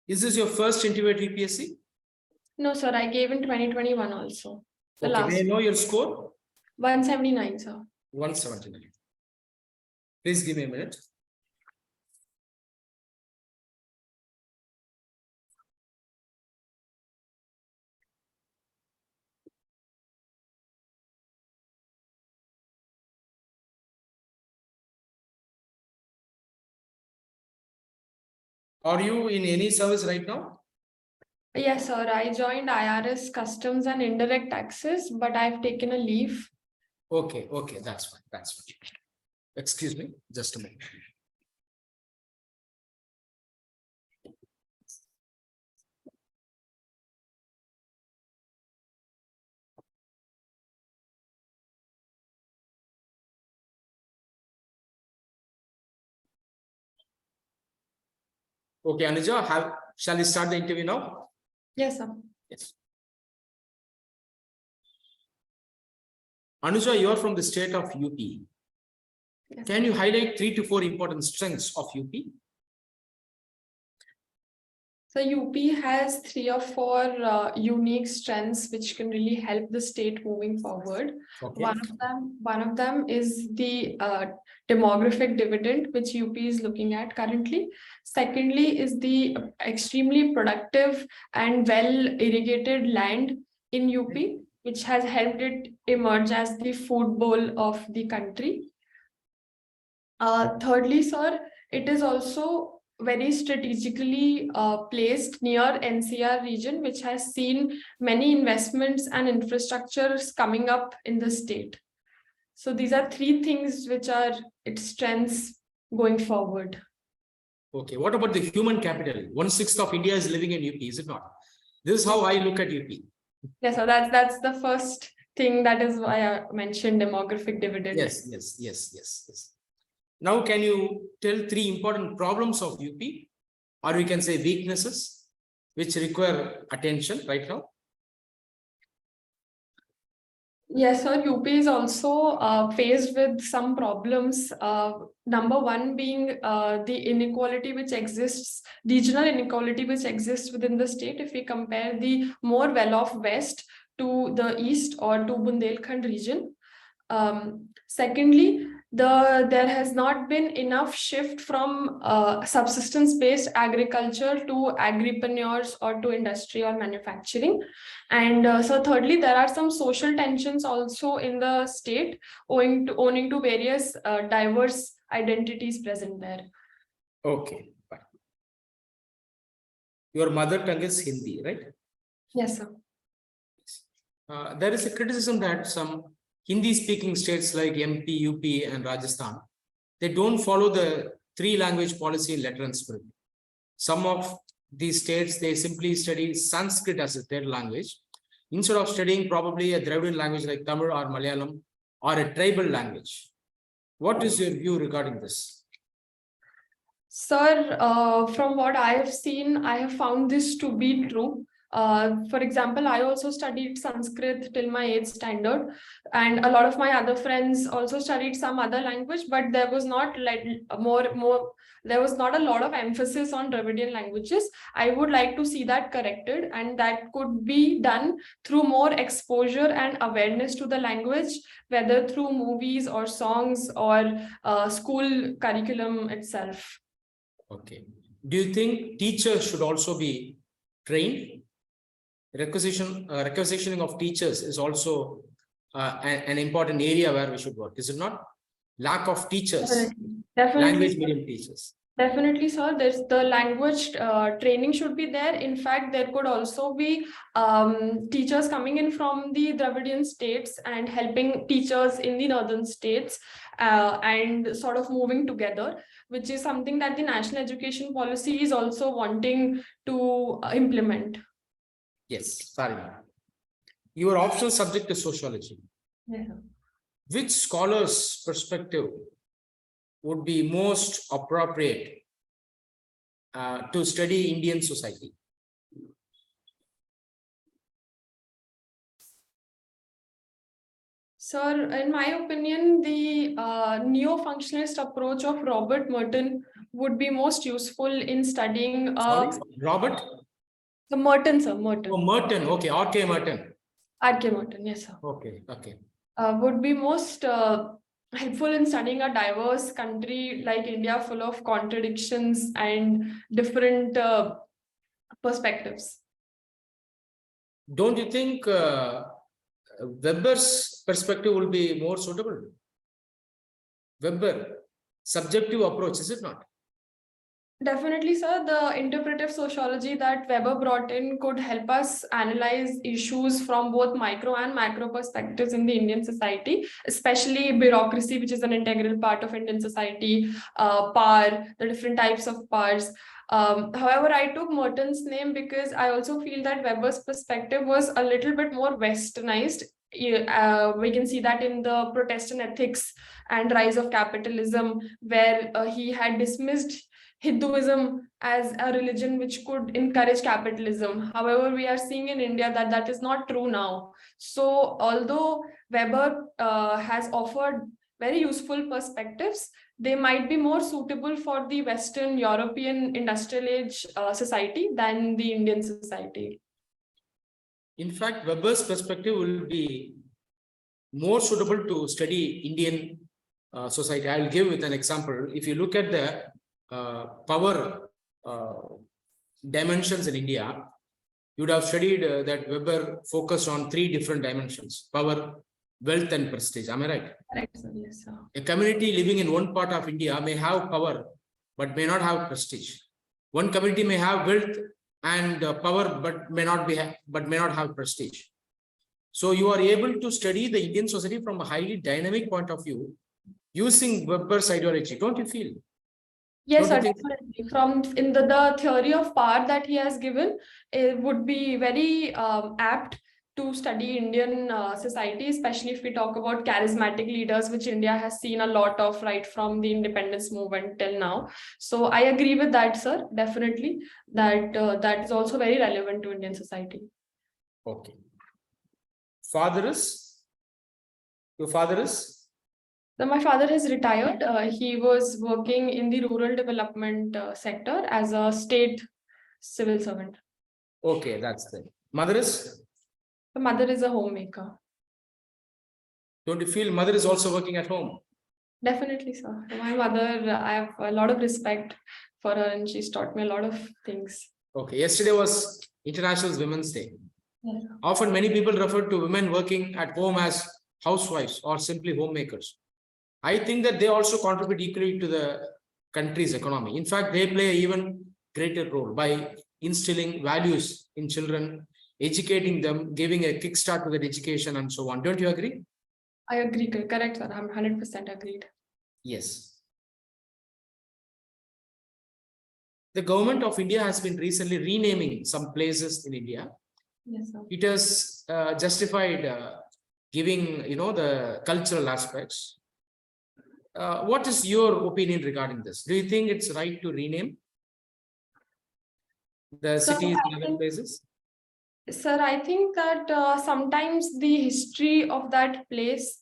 Is this your first interview at UPSC? No, sir. I gave in 2021 also. The Okay, last may I know your score? 179, sir. 179. Please give me a minute. Are you in any service right now? Yes, sir. I joined IRS Customs and Indirect Taxes, but I've taken a leave. Okay, okay, that's fine. That's fine. Excuse me, just a minute. Okay, Anuja, shall we start the interview now? Yes, sir. Yes. Anuja, you are from the state of UP. Yes. Can you highlight 3 to 4 important strengths of UP? So UP has 3 or 4 unique strengths which can really help the state moving forward. Okay. One of them is the demographic dividend which UP is looking at currently. Secondly is the extremely productive and well irrigated land in UP, which has helped it emerge as the food bowl of the country. Thirdly, sir, it is also very strategically placed near NCR region, which has seen many investments and infrastructures coming up in the state. So these are 3 things which are its strengths going forward. Okay, what about the human capital? 1/6 of India is living in UP, is it not? This is how I look at UP. Yes, so that's the first thing. That is why I mentioned demographic dividend. Yes. Now, can you tell 3 important problems of UP, or we can say weaknesses, which require attention right now? Yes, sir. UP is also faced with some problems. Number 1 being the inequality which exists, regional inequality which exists within the state. If we compare the more well-off west to the east or to Bundelkhand region. Secondly, there has not been enough shift from subsistence-based agriculture to agripreneurs or to industry or manufacturing. And so thirdly, there are some social tensions also in the state owing to various diverse identities present there. Okay, fine. Your mother tongue is Hindi, right? Yes, sir. There is a criticism that some Hindi-speaking states like MP, UP, and Rajasthan, they don't follow the 3-language policy in letter and spirit. Some of these states, they simply study Sanskrit as a 3rd language, instead of studying probably a Dravidian language like Tamil or Malayalam or a tribal language. What is your view regarding this? Sir, from what I have seen, I have found this to be true. For example, I also studied Sanskrit till my 8th standard, and a lot of my other friends also studied some other language, but there was not there was not a lot of emphasis on Dravidian languages. I would like to see that corrected, and that could be done through more exposure and awareness to the language, whether through movies or songs or school curriculum itself. Okay. Do you think teachers should also be trained? Requisitioning of teachers is also an important area where we should work, is it not? Lack of teachers, language medium teachers. Definitely, sir. There's the language training should be there. In fact, there could also be teachers coming in from the Dravidian states and helping teachers in the northern states and sort of moving together, which is something that the national education policy is also wanting to implement. Yes, sorry. Your optional subject is sociology. Yeah. Which scholar's perspective would be most appropriate to study Indian society? Sir, in my opinion, the neo-functionalist approach of Robert Merton would be most useful in studying Sorry, Robert? the Merton, sir, Merton. Oh, Merton. Okay, R.K. Merton. R.K. Merton, yes, sir. Okay, okay. Would be most helpful in studying a diverse country like India, full of contradictions and different perspectives. Don't you think Weber's perspective will be more suitable? Weber, subjective approach, is it not? Definitely, sir. The interpretive sociology that Weber brought in could help us analyze issues from both micro and macro perspectives in the Indian society, especially bureaucracy, which is an integral part of Indian society, power, the different types of powers. However, I took Merton's name because I also feel that Weber's perspective was a little bit more westernized. We can see that in the Protestant ethics and rise of capitalism, where he had dismissed Hinduism as a religion which could encourage capitalism. However, we are seeing in India that that is not true now. So, although Weber has offered very useful perspectives, they might be more suitable for the Western European industrial age society than the Indian society. In fact, Weber's perspective will be more suitable to study Indian society. I will give with an example. If you look at the power dimensions in India, you would have studied that Weber focused on 3 different dimensions: power, wealth, and prestige. Am I right? Correct, sir. Yes, sir. A community living in one part of India may have power, but may not have prestige. One community may have wealth and power, but may not have prestige. So you are able to study the Indian society from a highly dynamic point of view using Weber's ideology, don't you feel? Yes, sir, definitely. From in the theory of power that he has given, it would be very apt to study Indian society, especially if we talk about charismatic leaders, which India has seen a lot of right from the independence movement till now. So I agree with that, sir. Definitely, that that is also very relevant to Indian society. Okay. Your father is? So my father has retired. He was working in the rural development sector as a state civil servant. Okay, that's the mother is? The mother is a homemaker. Don't you feel mother is also working at home? Definitely, sir. My mother, I have a lot of respect for her and she's taught me a lot of things. Okay, yesterday was International Women's Day. Yes. Often many people refer to women working at home as housewives or simply homemakers. I think that they also contribute equally to the country's economy. In fact, they play an even greater role by instilling values in children, educating them, giving a kickstart to their education and so on. Don't you agree? I agree. Correct, sir. I'm 100% agreed. Yes. The government of India has been recently renaming some places in India. Yes, sir. It has justified giving, the cultural aspects. What is your opinion regarding this? Do you think it's right to rename the cities and other places? Sir, I think that sometimes the history of that place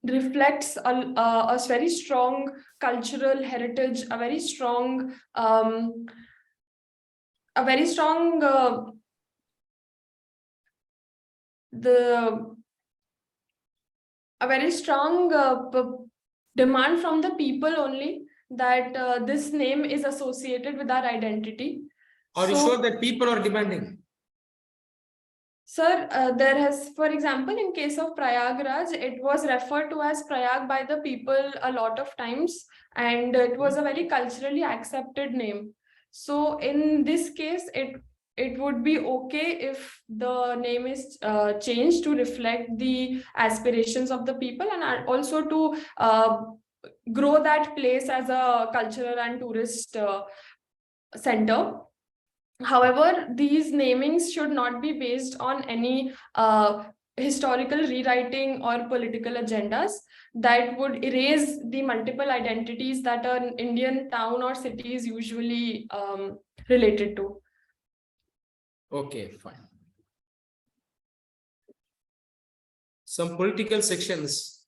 reflects a very strong cultural heritage, a very strong demand from the people only that this name is associated with our identity. Are you sure that people are demanding? Sir, there has, for example, in case of Prayagraj, it was referred to as Prayag by the people a lot of times, and it was a very culturally accepted name. So in this case, it would be okay if the name is changed to reflect the aspirations of the people and also to grow that place as a cultural and tourist center. However, these namings should not be based on any historical rewriting or political agendas that would erase the multiple identities that an Indian town or city is usually related to. Okay, fine. Some political sections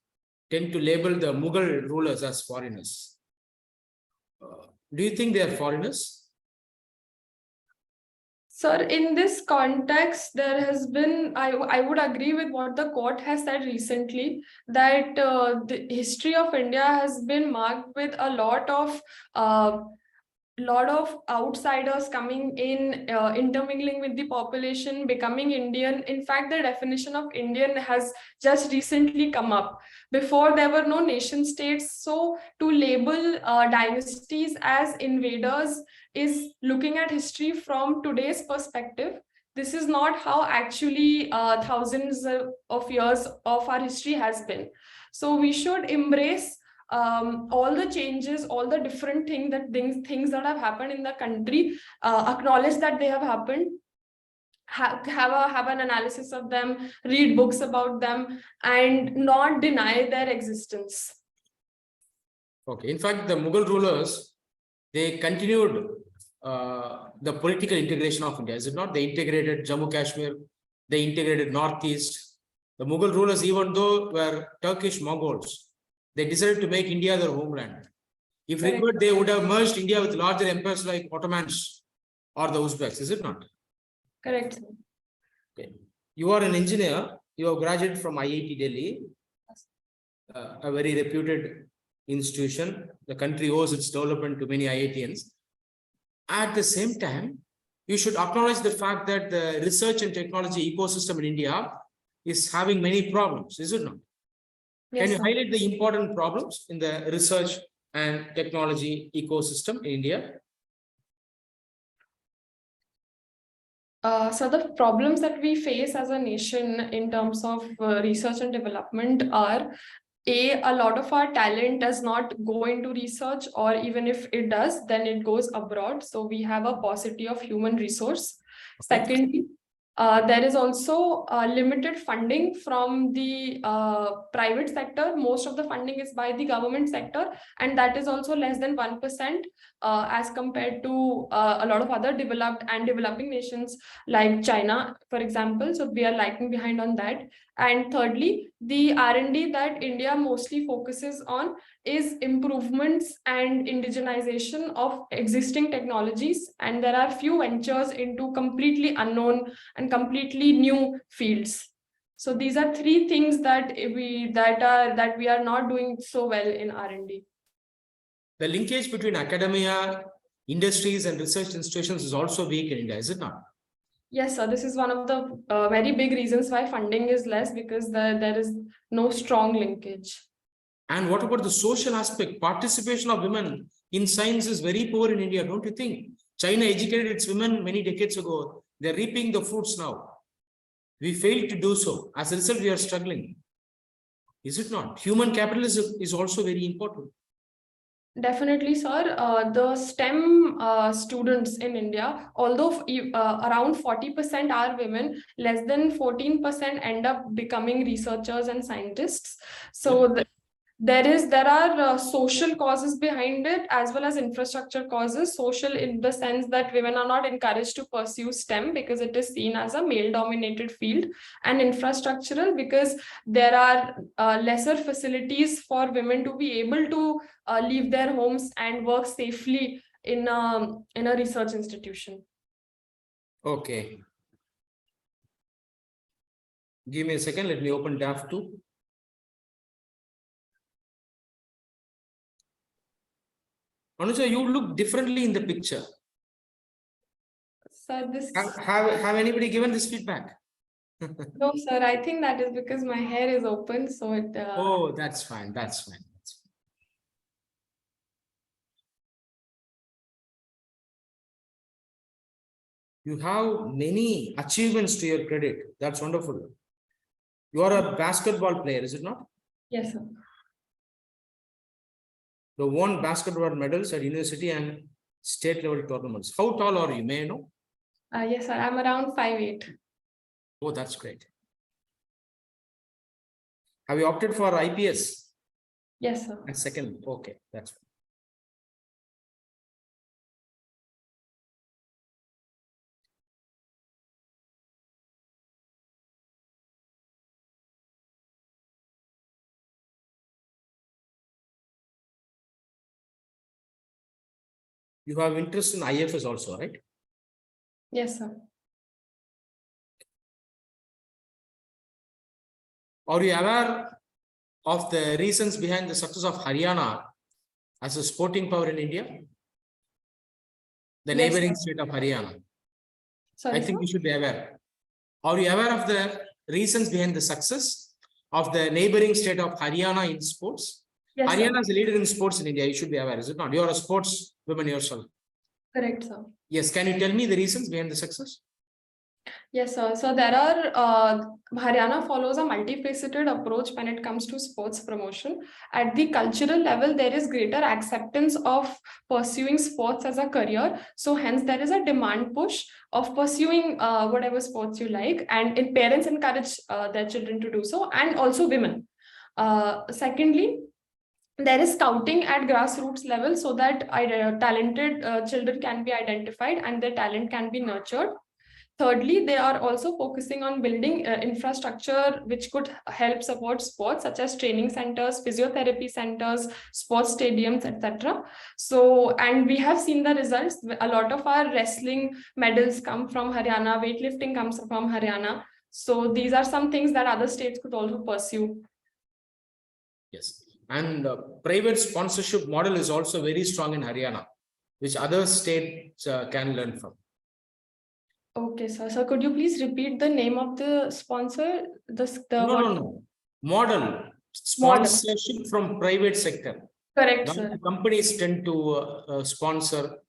tend to label the Mughal rulers as foreigners. Do you think they are foreigners? Sir, in this context, there has been, I would agree with what the court has said recently, that the history of India has been marked with a lot of outsiders coming in, intermingling with the population, becoming Indian. In fact, the definition of Indian has just recently come up. Before, there were no nation states. So to label dynasties as invaders is looking at history from today's perspective. This is not how actually thousands of years of our history has been. So we should embrace all the changes, all the different things that have happened in the country, acknowledge that they have happened, have an analysis of them, read books about them, and not deny their existence. Okay. In fact, the Mughal rulers, they continued the political integration of India. Is it not? They integrated Jammu Kashmir, they integrated Northeast. The Mughal rulers, even though were Turkish Mongols, they decided to make India their homeland. If Correct. required, they would have merged India with larger empires like Ottomans or the Uzbeks. Is it not? Correct. Okay. You are an engineer. You have graduated from IIT Delhi, a very reputed institution. The country owes its development to many IITians. At the same time, you should acknowledge the fact that the research and technology ecosystem in India is having many problems, is it not? Yes, Can you sir. highlight the important problems in the research and technology ecosystem in India? So the problems that we face as a nation in terms of research and development are, a lot of our talent does not go into research, or even if it does, then it goes abroad. So we have a paucity of human resource. Okay. Secondly, there is also limited funding from the private sector. Most of the funding is by the government sector, and that is also less than 1% as compared to a lot of other developed and developing nations like China, for example. So we are lagging behind on that. And thirdly, the R&D that India mostly focuses on is improvements and indigenization of existing technologies. And there are few ventures into completely unknown and completely new fields. So these are three things that we are not doing so well in R&D. The linkage between academia, industries, and research institutions is also weak in India, is it not? Yes, sir. This is one of the very big reasons why funding is less, because there is no strong linkage. And what about the social aspect? Participation of women in science is very poor in India, don't you think? China educated its women many decades ago. They're reaping the fruits now. We failed to do so. As a result, we are struggling. Is it not? Human capital is also very important. Definitely, sir. The STEM students in India, although around 40% are women, less than 14% end up becoming researchers and scientists. So there are social causes behind it, as well as infrastructure causes. Social in the sense that women are not encouraged to pursue STEM because it is seen as a male dominated field, and infrastructural because there are lesser facilities for women to be able to leave their homes and work safely in a research institution. Okay. Give me a second. Let me open DAF 2. Anuja, you look differently in the picture. Sir, Have anybody given this feedback? no, sir. I think that is because my hair is open, so it. Oh, that's fine. That's fine. You have many achievements to your credit. That's wonderful. You are a basketball player, is it not? Yes, sir. You won basketball medals at university and state level tournaments. How tall are you? May I know? Yes, sir. I'm around 5'8". Oh, that's great. Have you opted for IPS? Yes, sir. At second. Okay, that's fine. You have interest in IFS also, right? Yes, sir. Are you aware of the reasons behind the success of Haryana as a sporting power in India? The Yes, neighboring sir. state of Haryana. Sorry, I think sir? you should be aware. Are you aware of the reasons behind the success of the neighboring state of Haryana in sports? Yes, sir. Haryana is a leader in sports in India. You should be aware, is it not? You are a sports woman yourself. Correct, sir. Yes. Can you tell me the reasons behind the success? Yes, sir. So there are Haryana follows a multifaceted approach when it comes to sports promotion. At the cultural level, there is greater acceptance of pursuing sports as a career. So hence there is a demand push of pursuing whatever sports you like, and parents encourage their children to do so, and also women. Secondly, there is scouting at grassroots level so that talented children can be identified and their talent can be nurtured. Thirdly, they are also focusing on building infrastructure which could help support sports, such as training centers, physiotherapy centers, sports stadiums, etc. So, and we have seen the results. A lot of our wrestling medals come from Haryana, weightlifting comes from Haryana. So these are some things that other states could also pursue. Yes. And private sponsorship model is also very strong in Haryana, which other states can learn from. Okay, sir. So could you please repeat the name of the sponsor? No. Model sponsorship from private sector. Correct, Now sir. the companies tend to sponsor.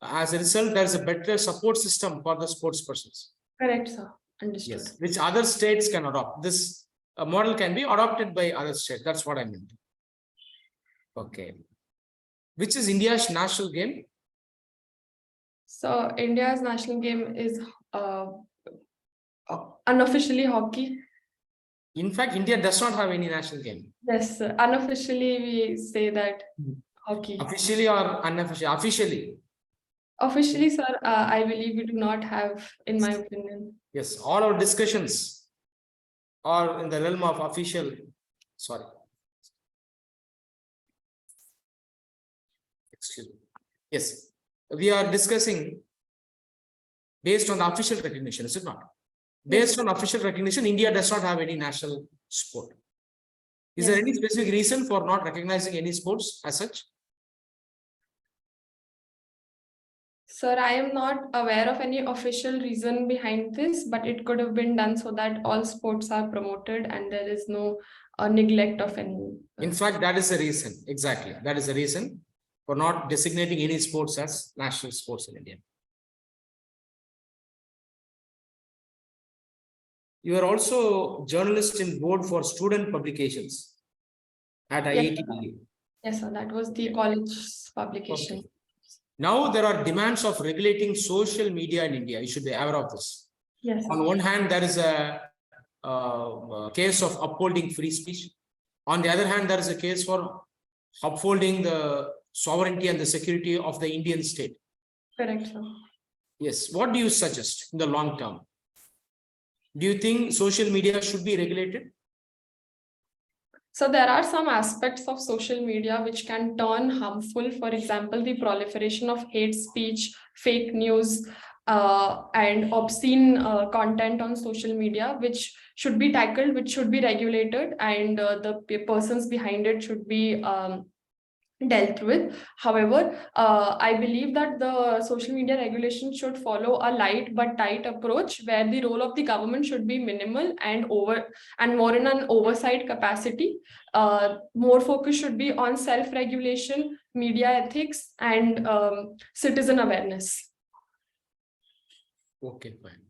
As a result, there's a better support system for the sports persons. Correct, sir. Understood. Yes, which other states can adopt. This model can be adopted by other states. That's what I meant. Okay. Which is India's national game? So India's national game is unofficially hockey. In fact, India does not have any national game. Yes, sir. Unofficially we say that hockey. Officially or unofficially? Officially. Officially, sir, I believe we do not have, in my opinion. Yes, all our discussions are in the realm of official. Sorry. Excuse me. Yes, we are discussing based on the official recognition, is it not? Based on official recognition, India does not have any national sport. Is there any specific reason for not recognizing any sports as such? Sir, I am not aware of any official reason behind this, but it could have been done so that all sports are promoted and there is no neglect of any. In fact, that is the reason. Exactly. That is the reason for not designating any sports as national sports in India. You are also journalist in board for student publications at IIT Delhi. Yes, sir. That was the college publication. Okay. Now there are demands of regulating social media in India. You should be aware of this. Yes. On one hand, there is a case of upholding free speech. On the other hand, there is a case for upholding the sovereignty and the security of the Indian state. Correct, sir. Yes. What do you suggest in the long term? Do you think social media should be regulated? So there are some aspects of social media which can turn harmful. For example, the proliferation of hate speech, fake news, and obscene content on social media, which should be tackled, which should be regulated, and the persons behind it should be dealt with. However, I believe that the social media regulation should follow a light but tight approach, where the role of the government should be minimal and more in an oversight capacity. More focus should be on self-regulation, media ethics, and citizen awareness. Okay, fine.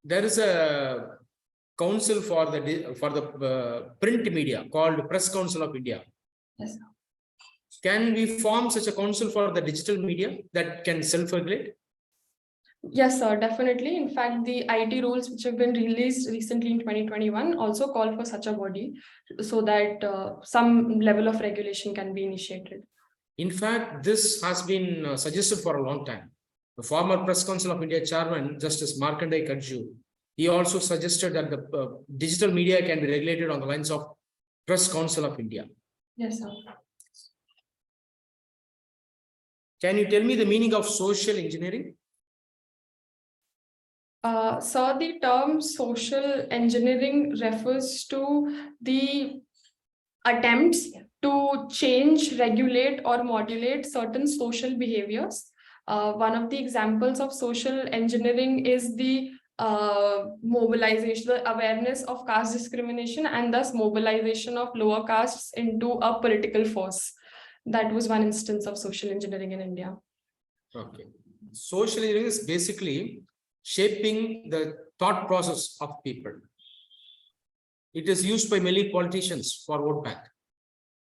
There is a council for the print media called Press Council of India. Yes, sir. Can we form such a council for the digital media that can self-regulate? Yes, sir, definitely. In fact, the IT rules which have been released recently in 2021 also call for such a body so that some level of regulation can be initiated. In fact, this has been suggested for a long time. The former Press Council of India chairman, Justice Markanday Kajju, he also suggested that the digital media can be regulated on the lines of Press Council of India. Yes, sir. Can you tell me the meaning of social engineering? So the term social engineering refers to the attempts to change, regulate, or modulate certain social behaviors. One of the examples of social engineering is the mobilization, the awareness of caste discrimination, and thus mobilization of lower castes into a political force. That was one instance of social engineering in India. Okay. Social engineering is basically shaping the thought process of people. It is used by many politicians for vote bank.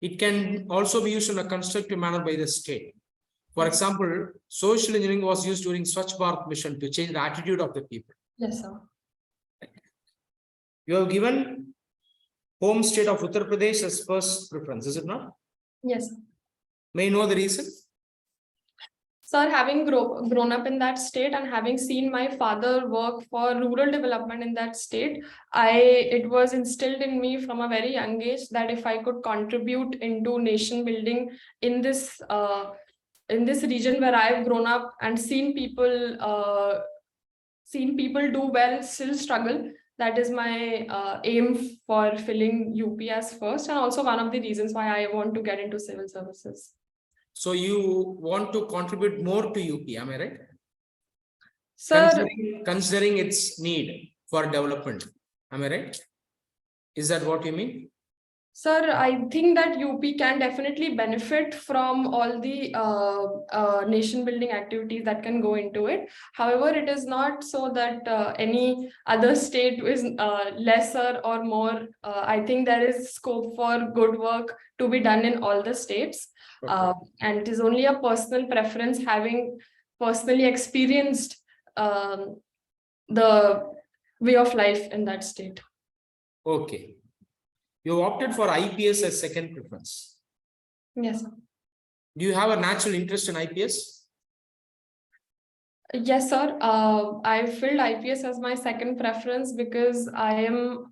It can also be used in a constructive manner by the state. For example, social engineering was used during Swachh Bharat mission to change the attitude of the people. Yes, sir. You have given home state of Uttar Pradesh as first preference, is it not? Yes. May I know the reason? Sir, having grown up in that state and having seen my father work for rural development in that state, it was instilled in me from a very young age that if I could contribute into nation building in this region where I've grown up and seen people do well, still struggle. That is my aim for filling UPS first, and also one of the reasons why I want to get into civil services. So you want to contribute more to UP, am I right? Sir, Considering its need for development, am I right? Is that what you mean? Sir, I think that UP can definitely benefit from all the nation building activities that can go into it. However, it is not so that any other state is lesser or more. I think there is scope for good work to be done in all the states. Okay. And it is only a personal preference, having personally experienced the way of life in that state. Okay. You opted for IPS as second preference. Yes, sir. Do you have a natural interest in IPS? Yes, sir. I filled IPS as my second preference because I am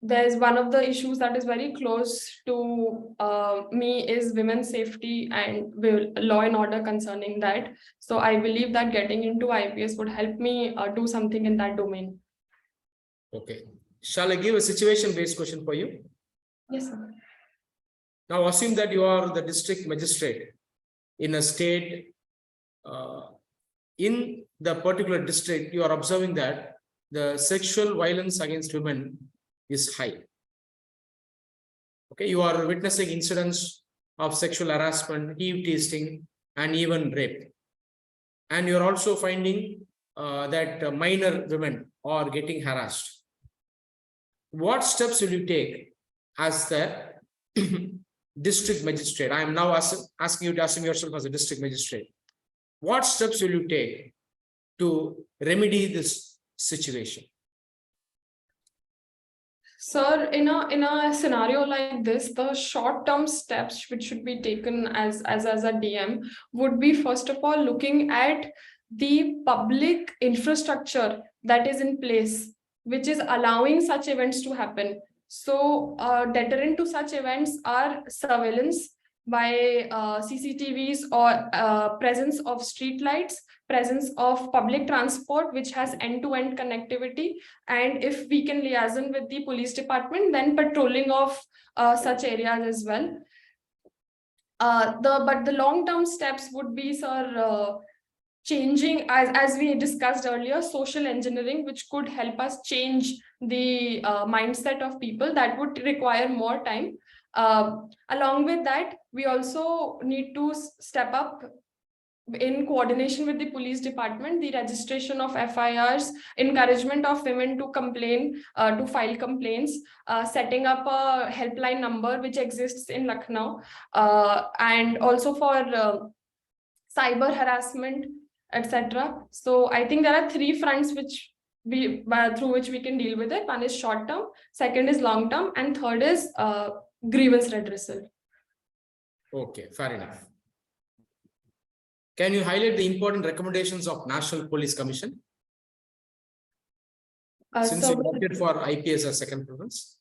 there's one of the issues that is very close to me is women's safety and law and order concerning that. So I believe that getting into IPS would help me do something in that domain. Okay. Shall I give a situation-based question for you? Yes, sir. Now assume that you are the district magistrate in a state. In the particular district, you are observing that the sexual violence against women is high. Okay, you are witnessing incidents of sexual harassment, eve teasing, and even rape. And you are also finding that minor women are getting harassed. What steps will you take as the district magistrate? I am now asking you to assume yourself as a district magistrate. What steps will you take to remedy this situation? Sir, in a scenario like this, the short-term steps which should be taken as a DM would be, first of all, looking at the public infrastructure that is in place, which is allowing such events to happen. So deterrent to such events are surveillance by CCTVs or presence of street lights, presence of public transport, which has end-to-end connectivity. And if we can liaison with the police department, then patrolling of such areas as well. But the long-term steps would be, sir, changing, as we discussed earlier, social engineering, which could help us change the mindset of people. That would require more time. Along with that, we also need to step up in coordination with the police department, the registration of FIRs, encouragement of women to complain, to file complaints, setting up a helpline number which exists in Lucknow, and also for cyber harassment, etc. So I think there are three fronts which through which we can deal with it. One is short term, second is long term, and third is grievance redressal. Okay, fair enough. Can you highlight the important recommendations of National Police Commission? Since you opted for IPS as second preference.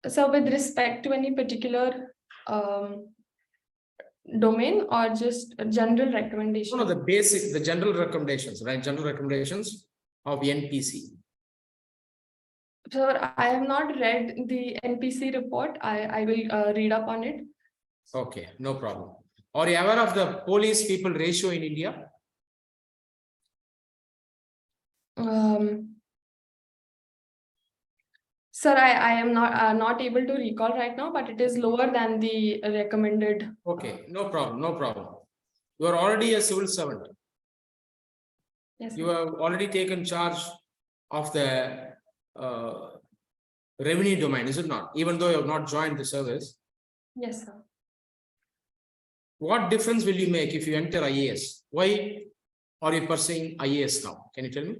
So with respect to any particular domain or just a general recommendation? No, the general recommendations, right? General recommendations of NPC. Sir, I have not read the NPC report. I will read up on it. Okay, no problem. Are you aware of the police people ratio in India? Sir, I am not able to recall right now, but it is lower than the recommended. Okay, no problem, no problem. You are already a civil servant. Yes, You sir. have already taken charge of the revenue domain, is it not? Even though you have not joined the service. Yes, sir. What difference will you make if you enter IAS? Why are you pursuing IAS now? Can you tell me?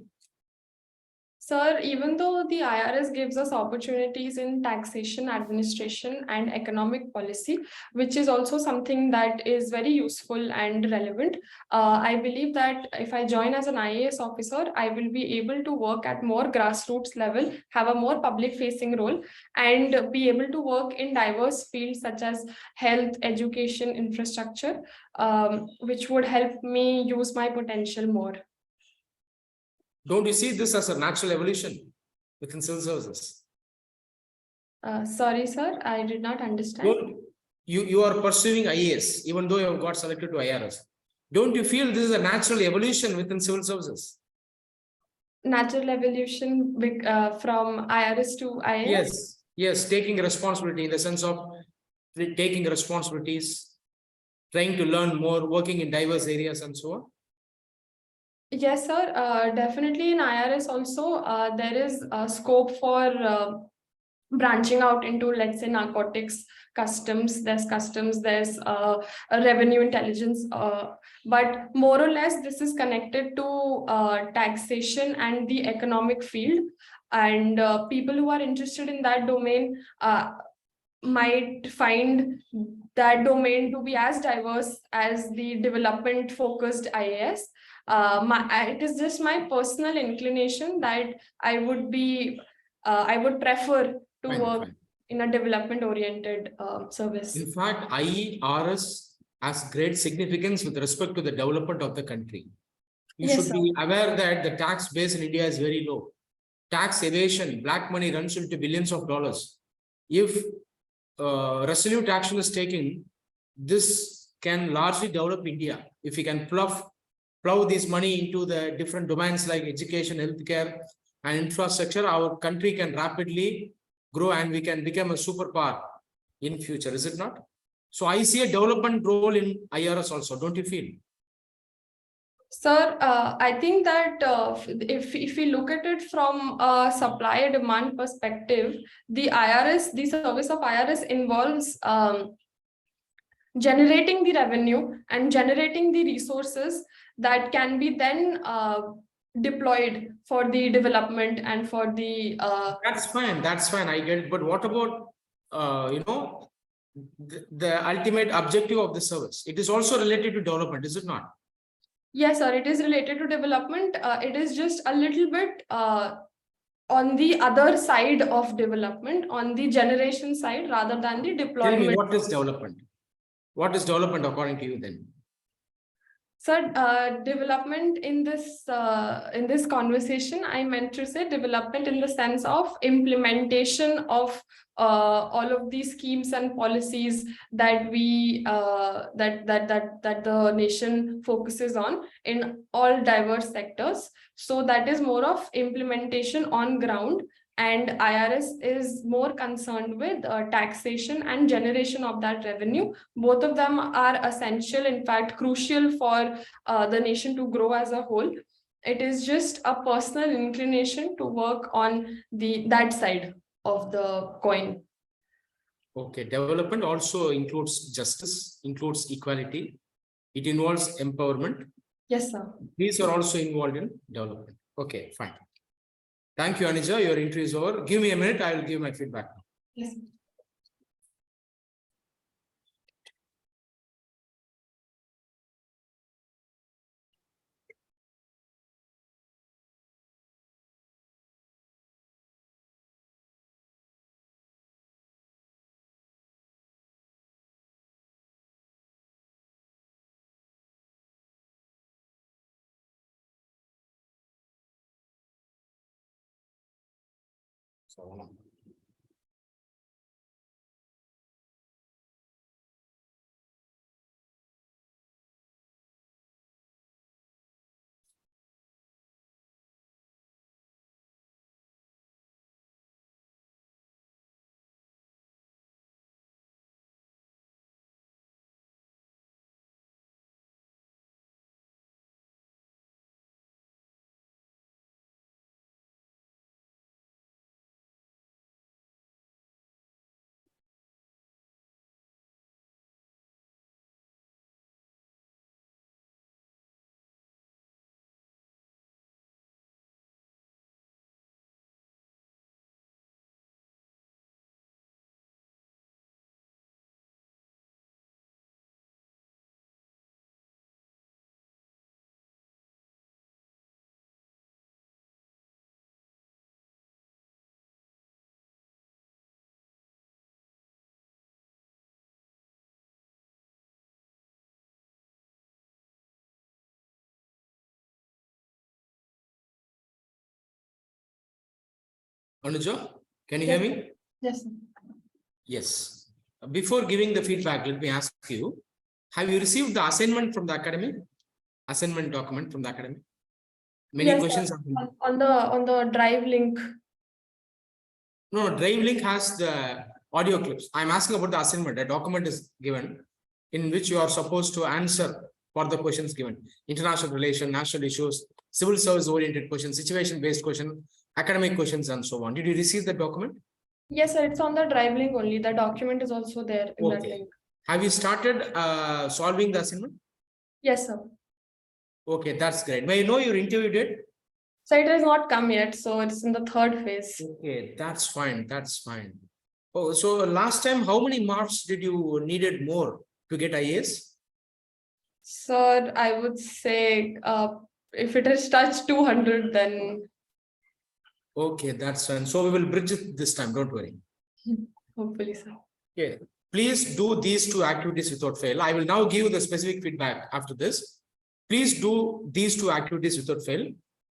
Sir, even though the IRS gives us opportunities in taxation, administration, and economic policy, which is also something that is very useful and relevant, I believe that if I join as an IAS officer, I will be able to work at more grassroots level, have a more public-facing role, and be able to work in diverse fields such as health, education, infrastructure, which would help me use my potential more. Don't you see this as a natural evolution within civil services? Sorry, sir, I did not understand. Don't you are pursuing IAS, even though you have got selected to IRS. Don't you feel this is a natural evolution within civil services? Natural evolution from IRS to IAS? Yes, yes, taking responsibility in the sense of taking responsibilities, trying to learn more, working in diverse areas and so on. Yes, sir. Definitely in IRS also, there is a scope for branching out into, let's say, narcotics, customs, there's a revenue intelligence, but more or less this is connected to taxation and the economic field, and people who are interested in that domain might find that domain to be as diverse as the development focused IAS. It is just my personal inclination that I would prefer to work in a development oriented service. In fact, IRS has great significance with respect to the development of the country. You Yes, should sir. be aware that the tax base in India is very low. Tax evasion, black money runs into billions of dollars. If resolute action is taken, this can largely develop India. If we can plow this money into the different domains like education, healthcare, and infrastructure, our country can rapidly grow and we can become a superpower in future, is it not? So I see a development role in IRS also, don't you feel? Sir, I think that if we look at it from a supply demand perspective, the service of IRS involves generating the revenue and generating the resources that can be then deployed for the development and for the That's fine, I get it. But what about the ultimate objective of the service? It is also related to development, is it not? Yes, sir, it is related to development. It is just a little bit on the other side of development, on the generation side rather than the deployment. Tell me, what is development? What is development according to you then? Sir, development in this conversation, I meant to say development in the sense of implementation of all of these schemes and policies that that the nation focuses on in all diverse sectors. So that is more of implementation on ground, and IRS is more concerned with taxation and generation of that revenue. Both of them are essential, in fact, crucial for the nation to grow as a whole. It is just a personal inclination to work on that side of the coin. Okay, development also includes justice, includes equality. It involves empowerment. Yes, sir. These are also involved in development. Okay, fine. Thank you, Anuja. Your interview is over. Give me a minute. I will give my feedback. Yes. Anuja, can you hear me? Yes. Yes. Before giving the feedback, let me ask you, have you received the assignment from the academy? Assignment document from the academy? Many Yes, questions sir. have been. On the drive link. No, Drive link has the audio clips. I'm asking about the assignment. A document is given in which you are supposed to answer for the questions given. International relation, national issues, civil service oriented questions, situation based question, academic questions, and so on. Did you receive the document? Yes, sir. It's on the drive link only. The document is also there in that Okay. link. Have you started solving the assignment? Yes, sir. Okay, that's great. May I know your interview date? So it has not come yet, so it's in the third phase. Okay, that's fine. That's fine. Oh, so last time, how many marks did you needed more to get IAS? Sir, I would say if it has touched 200, then Okay, that's fine. So we will bridge it this time. Don't worry. hopefully, sir. Okay. Please do these two activities without fail. I will now give you the specific feedback after this. Please do these two activities without fail.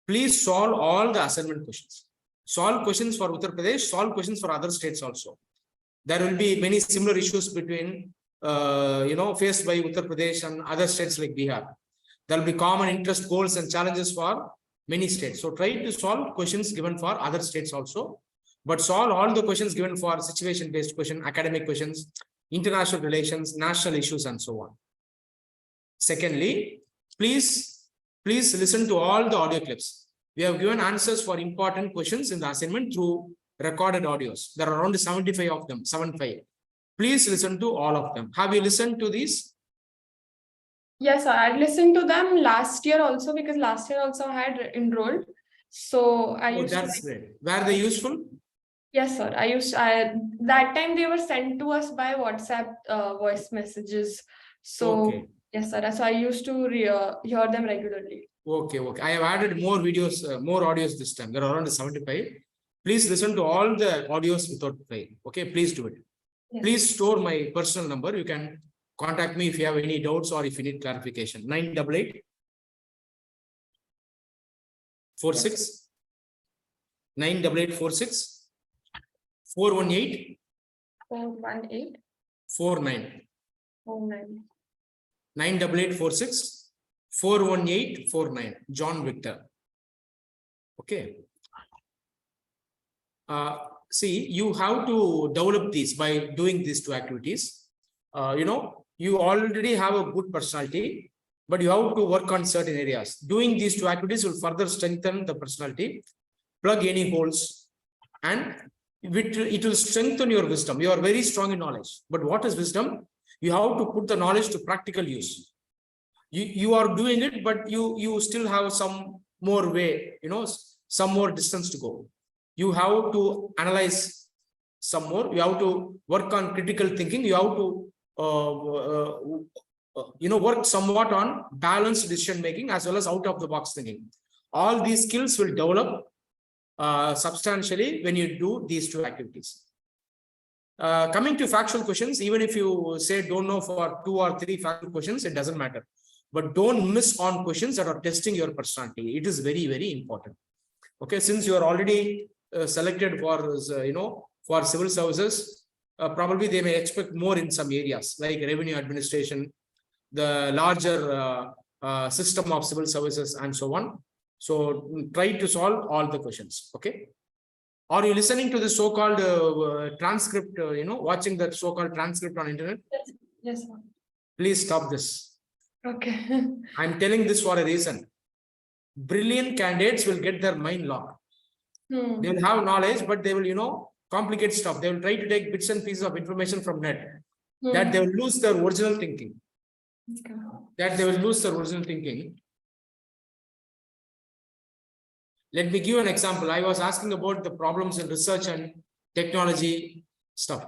Please solve all the assignment questions. Solve questions for Uttar Pradesh, solve questions for other states also. There will be many similar issues between, faced by Uttar Pradesh and other states like Bihar. There will be common interest, goals, and challenges for many states. So try to solve questions given for other states also, but solve all the questions given for situation-based question, academic questions, international relations, national issues, and so on. Secondly, please listen to all the audio clips. We have given answers for important questions in the assignment through recorded audios. There are around 75 of them, 75. Please listen to all of them. Have you listened to these? Yes, sir. I listened to them last year also because last year also I had enrolled. So I used That's to. great. Were they useful? Yes, sir. That time they were sent to us by WhatsApp voice messages. So Okay. yes, sir. So I used to hear them regularly. Okay. I have added more videos, more audios this time. There are around 75. Please listen to all the audios without fail. Okay, please do it. Yes. Please store my personal number. You can contact me if you have any doubts or if you need clarification. 988 46 98846 418 418 49 49. 98846 418 49. John Victor. Okay. See, you have to develop these by doing these two activities. You already have a good personality, but you have to work on certain areas. Doing these two activities will further strengthen the personality, plug any holes, and it will strengthen your wisdom. You are very strong in knowledge, but what is wisdom? You have to put the knowledge to practical use. You are doing it, but you still have some more way, some more distance to go. You have to analyze some more. You have to work on critical thinking. You have to work somewhat on balanced decision making as well as out of the box thinking. All these skills will develop substantially when you do these two activities. Coming to factual questions, even if you say don't know for 2 or 3 factual questions, it doesn't matter. But don't miss on questions that are testing your personality. It is very, very important. Okay, since you are already selected for, for civil services, probably they may expect more in some areas like revenue administration, the larger system of civil services and so on. So try to solve all the questions. Okay. Are you listening to the so-called transcript, watching that so-called transcript on internet? Yes, sir. Please stop this. Okay. I'm telling this for a reason. Brilliant candidates will get their mind locked. They will have knowledge, but they will, complicate stuff. They will try to take bits and pieces of information from net. That they will lose their original thinking. Okay. That they will lose their original thinking. Let me give an example. I was asking about the problems in research and technology stuff.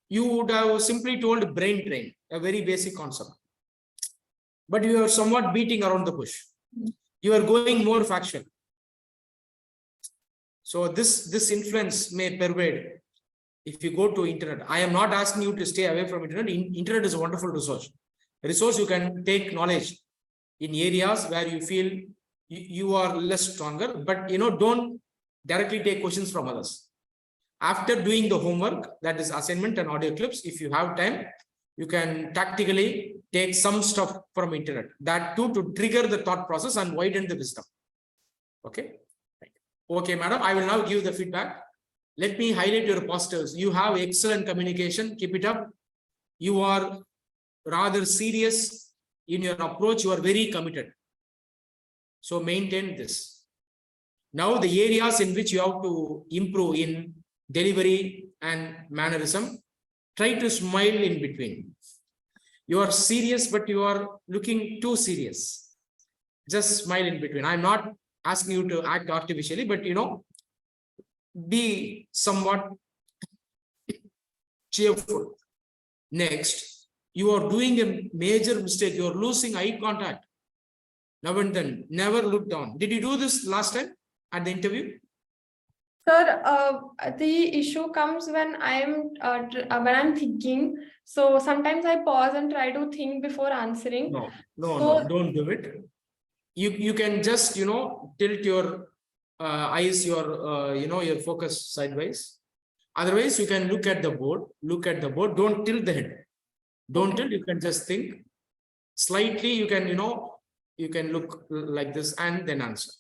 You would have simply told brain drain, a very basic concept. But you are somewhat beating around the bush. You are going more factual. So this influence may pervade if you go to internet. I am not asking you to stay away from internet. Internet is a wonderful resource. A resource you can take knowledge in areas where you feel you are less stronger, but don't directly take questions from others. After doing the homework, that is assignment and audio clips, if you have time, you can tactically take some stuff from internet. That too to trigger the thought process and widen the wisdom. Okay. Okay, madam, I will now give the feedback. Let me highlight your positives. You have excellent communication. Keep it up. You are rather serious in your approach. You are very committed. So maintain this. Now the areas in which you have to improve in delivery and mannerism, try to smile in between. You are serious, but you are looking too serious. Just smile in between. I'm not asking you to act artificially, but be somewhat cheerful. Next, you are doing a major mistake. You are losing eye contact. Now and then, never look down. Did you do this last time at the interview? Sir, the issue comes when I'm thinking. So sometimes I pause and try to think before answering. No, don't do it. You can just tilt your eyes, your focus sideways. Otherwise, you can look at the board. Don't tilt the head. Don't tilt. You can just think slightly. You can you can look like this and then answer.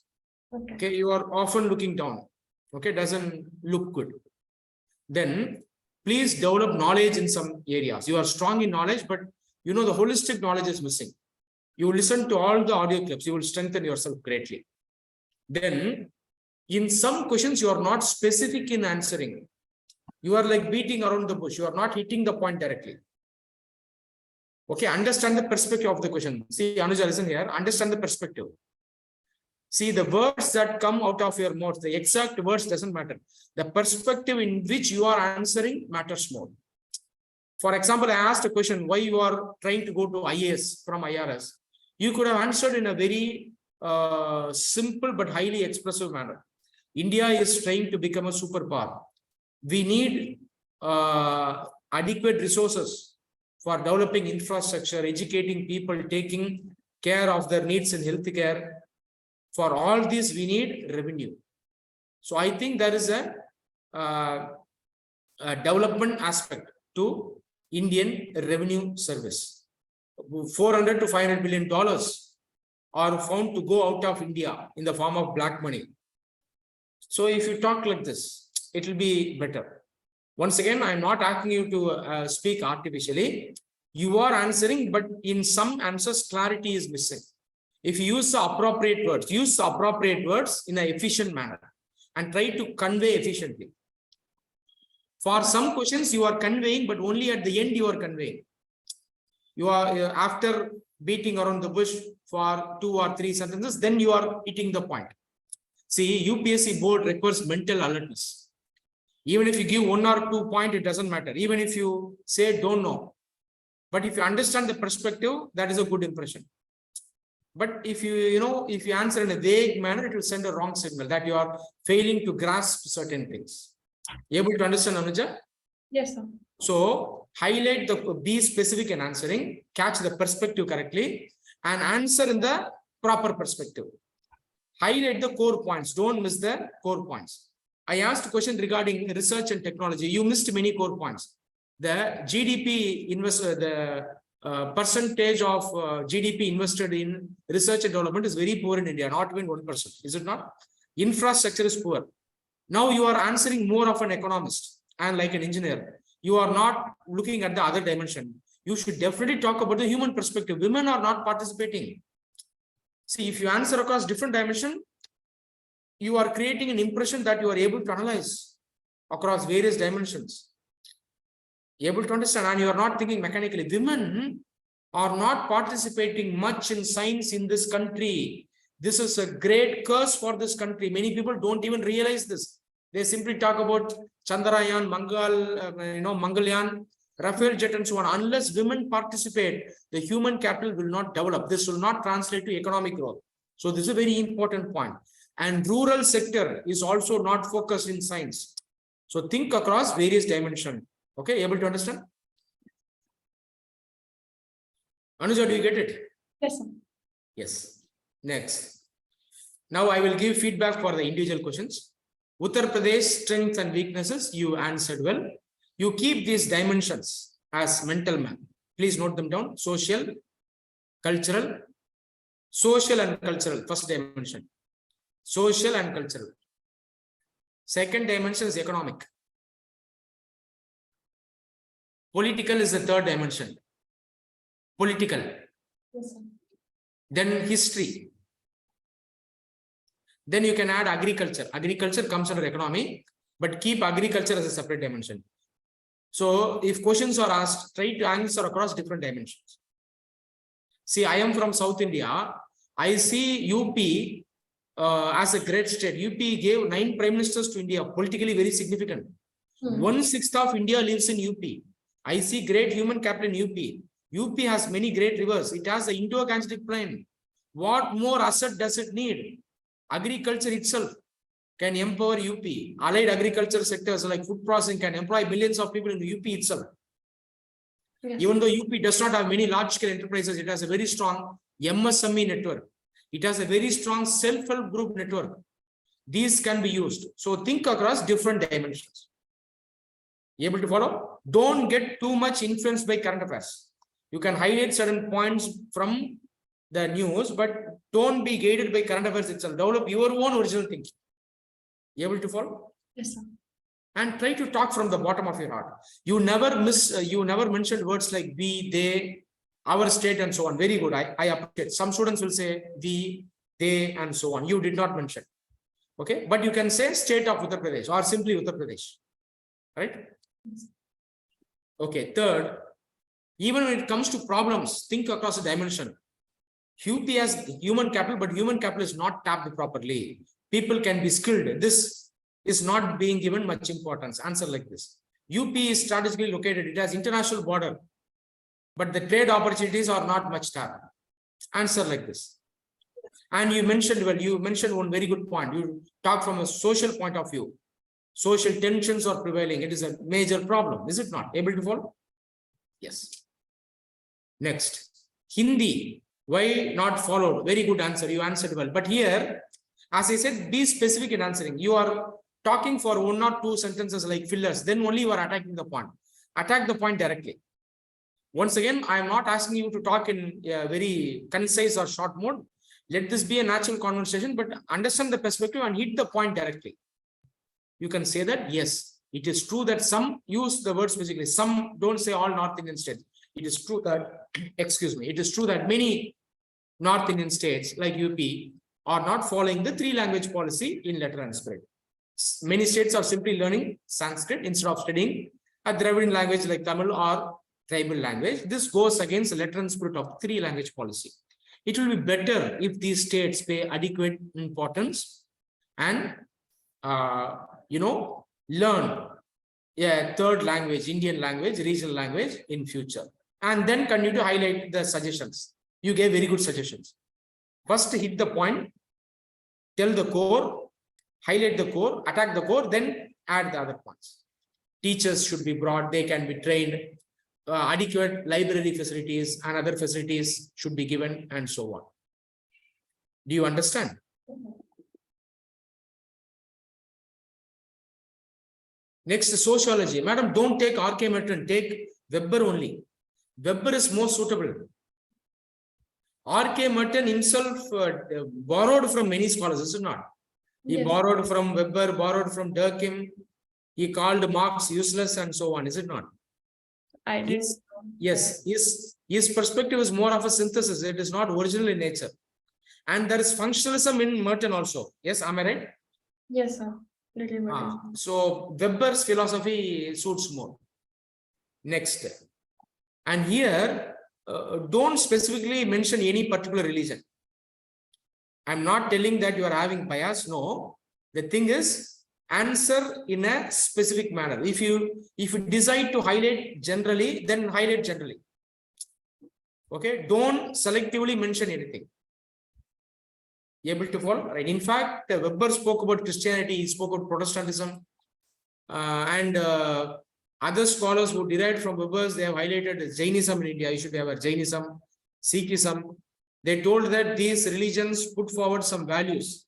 Okay. You are often looking down. Okay, doesn't look good. Then please develop knowledge in some areas. You are strong in knowledge, but the holistic knowledge is missing. You listen to all the audio clips, you will strengthen yourself greatly. Then in some questions, you are not specific in answering. You are like beating around the bush. You are not hitting the point directly. Okay, understand the perspective of the question. See, Anuja, listen here. Understand the perspective. See, the words that come out of your mouth, the exact words doesn't matter. The perspective in which you are answering matters more. For example, I asked a question, why you are trying to go to IAS from IRS. You could have answered in a very simple but highly expressive manner. India is trying to become a superpower. We need adequate resources for developing infrastructure, educating people, taking care of their needs in healthcare. For all this, we need revenue. So I think there is a development aspect to Indian revenue service. $400 to $500 billion are found to go out of India in the form of black money. So if you talk like this, it will be better. Once again, I'm not asking you to speak artificially. You are answering, but in some answers, clarity is missing. If you use the appropriate words, use the appropriate words in an efficient manner and try to convey efficiently. For some questions, you are conveying, but only at the end you are conveying. You are after beating around the bush for 2 or 3 sentences, then you are hitting the point. See, UPSC board requires mental alertness. Even if you give 1 or 2 points, it doesn't matter. Even if you say don't know, but if you understand the perspective, that is a good impression. But if if you answer in a vague manner, it will send a wrong signal that you are failing to grasp certain things. Able to understand, Anuja? Yes, sir. So highlight be specific in answering, catch the perspective correctly, and answer in the proper perspective. Highlight the core points. Don't miss the core points. I asked a question regarding research and technology. You missed many core points. The GDP percentage of GDP invested in research and development is very poor in India, not even 1%. Is it not? Infrastructure is poor. Now you are answering more of an economist and like an engineer. You are not looking at the other dimension. You should definitely talk about the human perspective. Women are not participating. See, if you answer across different dimension, you are creating an impression that you are able to analyze across various dimensions. Able to understand, and you are not thinking mechanically. Women are not participating much in science in this country. This is a great curse for this country. Many people don't even realize this. They simply talk about Chandrayaan, Mangalyaan, Rafale jet and so on. Unless women participate, the human capital will not develop. This will not translate to economic growth. So this is a very important point. And rural sector is also not focused in science. So think across various dimensions. Okay, able to understand? Anuja, do you get it? Yes, sir. Yes. Next. Now I will give feedback for the individual questions. Uttar Pradesh, strengths and weaknesses, you answered well. You keep these dimensions as mental map. Please note them down. Social, cultural, first dimension. Social and cultural. Second dimension is economic. Political is the third dimension. Political. Yes, sir. Then history. Then you can add agriculture. Agriculture comes under economy, but keep agriculture as a separate dimension. So if questions are asked, try to answer across different dimensions. See, I am from South India. I see UP as a great state. UP gave 9 prime ministers to India, politically very significant. 1/6 of India lives in UP. I see great human capital in UP. UP has many great rivers. It has the Indo-Gangetic plain. What more asset does it need? Agriculture itself can empower UP. Allied agriculture sectors like food processing can employ millions of people in the UP itself. Yes. Even though UP does not have many large-scale enterprises, it has a very strong MSME network. It has a very strong self-help group network. These can be used. So think across different dimensions. Able to follow? Don't get too much influenced by current affairs. You can highlight certain points from the news, but don't be guided by current affairs itself. Develop your own original thinking. Able to follow? Yes, sir. And try to talk from the bottom of your heart. You never mentioned words like we, they, our state, and so on. Very good. I appreciate. Some students will say we, they, and so on. You did not mention. Okay, but you can say state of Uttar Pradesh or simply Uttar Pradesh. Right? Okay, third, even when it comes to problems, think across a dimension. UP has human capital, but human capital is not tapped properly. People can be skilled. This is not being given much importance. Answer like this. UP is strategically located. It has international border, but the trade opportunities are not much tapped. Answer like this. And you mentioned, well, you mentioned one very good point. You talk from a social point of view. Social tensions are prevailing. It is a major problem. Is it not? Able to follow? Yes. Next, Hindi. Why not followed? Very good answer. You answered well. But here, as I said, be specific in answering. You are talking for 1 or 2 sentences like fillers. Then only you are attacking the point. Attack the point directly. Once again, I am not asking you to talk in a very concise or short mode. Let this be a natural conversation, but understand the perspective and hit the point directly. You can say that, yes, it is true that some use the word specifically. Some don't say all North Indian states. It is true that, excuse me, it is true that many North Indian states like UP are not following the 3-language policy in letter and spirit. Many states are simply learning Sanskrit instead of studying a Dravidian language like Tamil or tribal language. This goes against the letter and spirit of 3-language policy. It will be better if these states pay adequate importance and learn a 3rd language, Indian language, regional language in future. And then continue to highlight the suggestions. You gave very good suggestions. First, hit the point, tell the core, highlight the core, attack the core, then add the other points. Teachers should be brought, they can be trained, adequate library facilities and other facilities should be given, and so on. Do you understand? Next, sociology. Madam, don't take R.K. Merton, take Weber only. Weber is more suitable. R.K. Merton himself borrowed from many scholars, is it not? He Yes. borrowed from Weber, borrowed from Durkheim. He called Marx useless and so on, is it not? I didn't. Yes, his perspective is more of a synthesis. It is not original in nature. And there is functionalism in Merton also. Yes, am I right? Yes, sir. Little bit. So Weber's philosophy suits more. Next. And here, don't specifically mention any particular religion. I'm not telling that you are having bias. No. The thing is, answer in a specific manner. If you decide to highlight generally, then highlight generally. Okay, don't selectively mention anything. Able to follow? Right. In fact, Weber spoke about Christianity, he spoke about Protestantism, and other scholars who derived from Weber's, they have highlighted Jainism in India. You should have a Jainism, Sikhism. They told that these religions put forward some values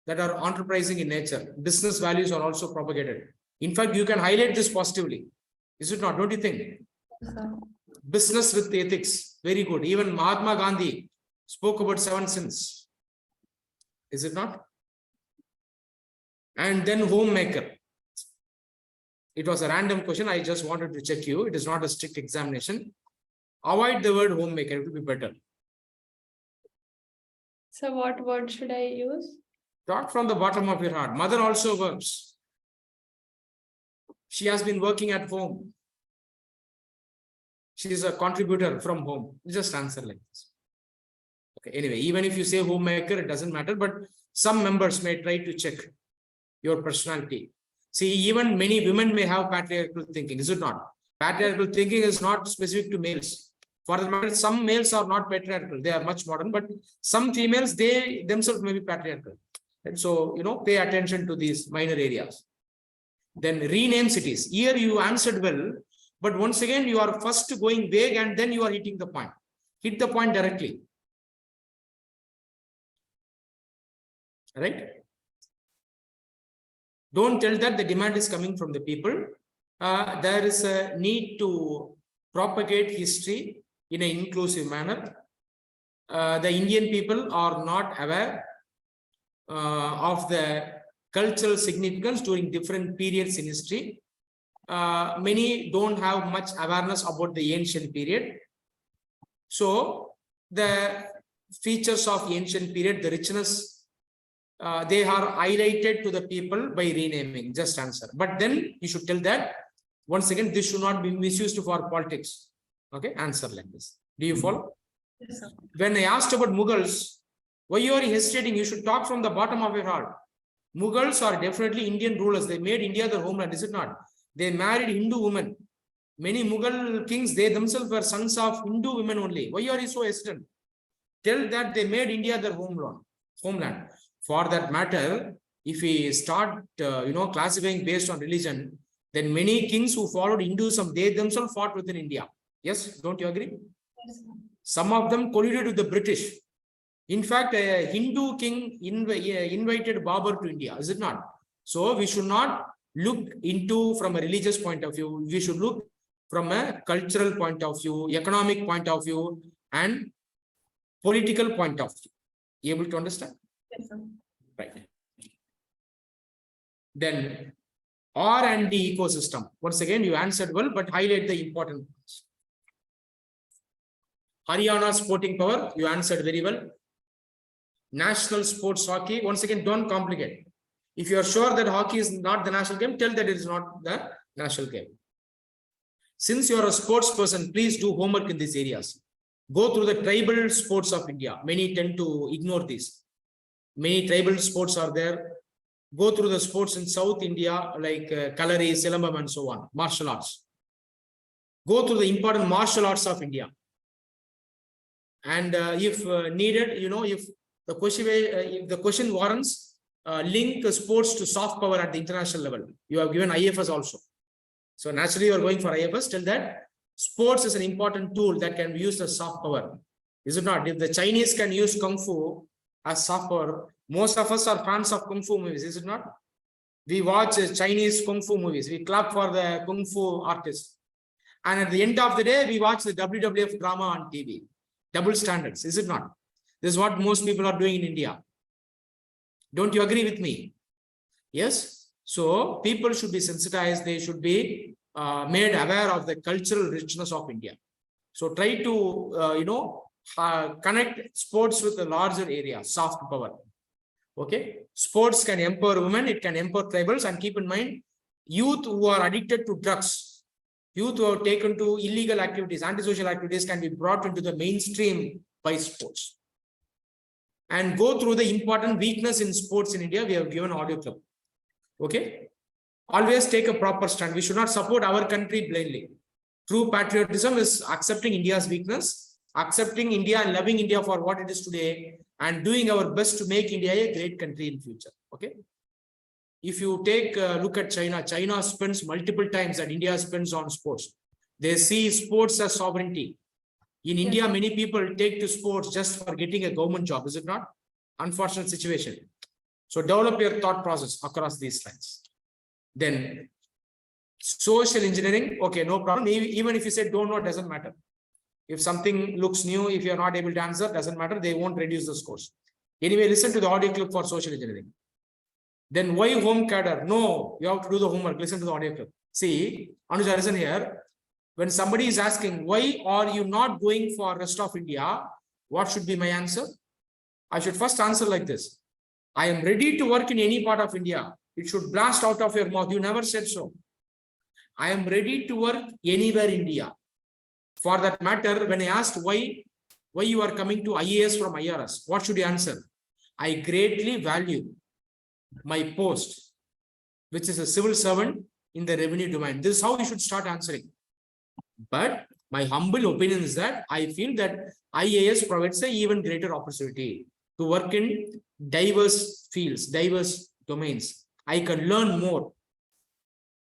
that are enterprising in nature. Business values are also propagated. In fact, you can highlight this positively. Is it not? Don't you think? Yes, sir. Business with ethics. Very good. Even Mahatma Gandhi spoke about 7 sins. Is it not? And then homemaker. It was a random question. I just wanted to check you. It is not a strict examination. Avoid the word homemaker. It will be better. So what word should I use? Talk from the bottom of your heart. Mother also works. She has been working at home. She is a contributor from home. Just answer like this. Okay. Anyway, even if you say homemaker, it doesn't matter. But some members may try to check your personality. See, even many women may have patriarchal thinking. Is it not? Patriarchal thinking is not specific to males. For the matter, some males are not patriarchal. They are much modern. But some females, they themselves may be patriarchal. And so, pay attention to these minor areas. Then rename cities. Here you answered well, but once again, you are first going vague and then you are hitting the point. Hit the point directly. Right? Don't tell that the demand is coming from the people. There is a need to propagate history in an inclusive manner. The Indian people are not aware of the cultural significance during different periods in history. Many don't have much awareness about the ancient period. So the features of ancient period, the richness, they are highlighted to the people by renaming. Just answer. But then you should tell that, once again, this should not be misused for politics. Okay, answer like this. Do you follow? Yes, sir. When I asked about Mughals, why you are hesitating? You should talk from the bottom of your heart. Mughals are definitely Indian rulers. They made India their homeland, is it not? They married Hindu women. Many Mughal kings, they themselves were sons of Hindu women only. Why are you so hesitant? Tell that they made India their homeland. For that matter, if we start, classifying based on religion, then many kings who followed Hinduism, they themselves fought within India. Yes, don't you agree? Yes, sir. Some of them colluded with the British. In fact, a Hindu king invited Babur to India, is it not? So we should not look into from a religious point of view. We should look from a cultural point of view, economic point of view, and political point of view. You able to understand? Yes, sir. Right. Then R&D ecosystem. Once again, you answered well, but highlight the important points. Haryana sporting power, you answered very well. National sports hockey, once again, don't complicate. If you are sure that hockey is not the national game, tell that it is not the national game. Since you are a sports person, please do homework in these areas. Go through the tribal sports of India. Many tend to ignore these. Many tribal sports are there. Go through the sports in South India, like Kalari, Silambam, and so on, martial arts. Go through the important martial arts of India. And if needed, if the question warrants, link sports to soft power at the international level. You have given IFS also. So naturally, you are going for IFS. Tell that sports is an important tool that can be used as soft power. Is it not? If the Chinese can use Kung Fu as soft power, most of us are fans of Kung Fu movies, is it not? We watch Chinese Kung Fu movies. We clap for the Kung Fu artist. And at the end of the day, we watch the WWF drama on TV. Double standards, is it not? This is what most people are doing in India. Don't you agree with me? Yes. So people should be sensitized. They should be made aware of the cultural richness of India. So try to, connect sports with a larger area, soft power. Okay. Sports can empower women. It can empower tribals. And keep in mind, youth who are addicted to drugs, youth who are taken to illegal activities, antisocial activities can be brought into the mainstream by sports. And go through the important weakness in sports in India. We have given audio clip. Okay. Always take a proper stand. We should not support our country blindly. True patriotism is accepting India's weakness, accepting India and loving India for what it is today, and doing our best to make India a great country in future. Okay. If you take a look at China, China spends multiple times that India spends on sports. They see sports as sovereignty. In India, many people take to sports just for getting a government job, is it not? Unfortunate situation. So develop your thought process across these lines. Then social engineering, okay, no problem. Even if you say don't know, doesn't matter. If something looks new, if you're not able to answer, doesn't matter. They won't reduce the scores. Anyway, listen to the audio clip for social engineering. Then why home cadre? No, you have to do the homework. Listen to the audio clip. See, Anuja, listen here. When somebody is asking, why are you not going for rest of India? What should be my answer? I should first answer like this. I am ready to work in any part of India. It should blast out of your mouth. You never said so. I am ready to work anywhere in India. For that matter, when I asked why you are coming to IAS from IRS, what should you answer? I greatly value my post, which is a civil servant in the revenue domain. This is how you should start answering. But my humble opinion is that I feel that IAS provides an even greater opportunity to work in diverse fields, diverse domains. I can learn more.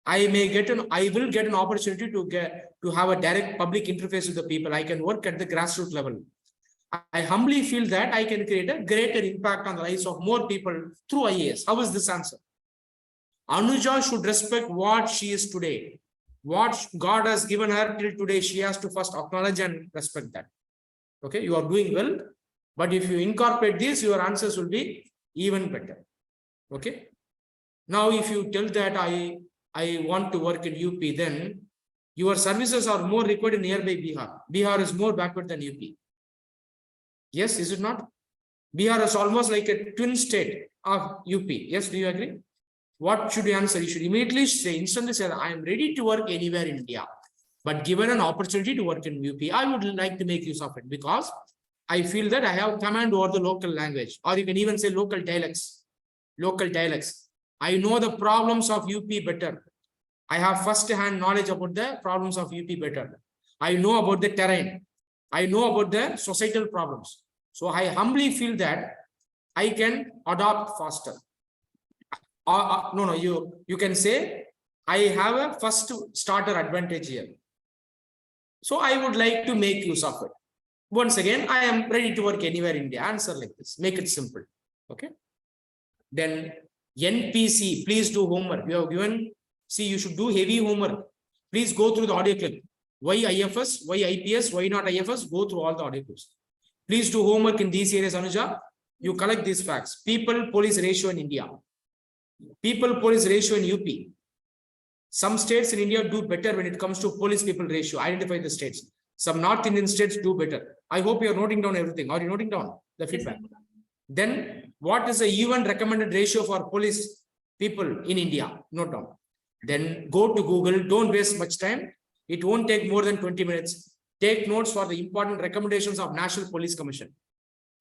I will get an opportunity to have a direct public interface with the people. I can work at the grassroots level. I humbly feel that I can create a greater impact on the lives of more people through IAS. How is this answer? Anuja should respect what she is today. What God has given her till today, she has to first acknowledge and respect that. Okay, you are doing well, but if you incorporate this, your answers will be even better. Okay. Now, if you tell that I want to work in UP, then your services are more required in nearby Bihar. Bihar is more backward than UP. Yes, is it not? Bihar is almost like a twin state of UP. Yes, do you agree? What should you answer? You should immediately instantly say, I am ready to work anywhere in India. But given an opportunity to work in UP, I would like to make use of it because I feel that I have command over the local language, or you can even say local dialects. Local dialects. I know the problems of UP better. I have first-hand knowledge about the problems of UP better. I know about the terrain. I know about the societal problems. So I humbly feel that I can adopt faster. You can say I have a first starter advantage here. So I would like to make use of it. Once again, I am ready to work anywhere in India. Answer like this. Make it simple. Okay. Then NPC, please do homework. You have given, see, you should do heavy homework. Please go through the audio clip. Why IFS, why IPS, why not IFS? Go through all the audio clips. Please do homework in these areas, Anuja. You collect these facts. People-police ratio in India. People-police ratio in UP. Some states in India do better when it comes to police-people ratio. Identify the states. Some North Indian states do better. I hope you are noting down everything. Are you noting down the feedback? Then what is the UN recommended ratio for police people in India? Note down. Then go to Google. Don't waste much time. It won't take more than 20 minutes. Take notes for the important recommendations of National Police Commission.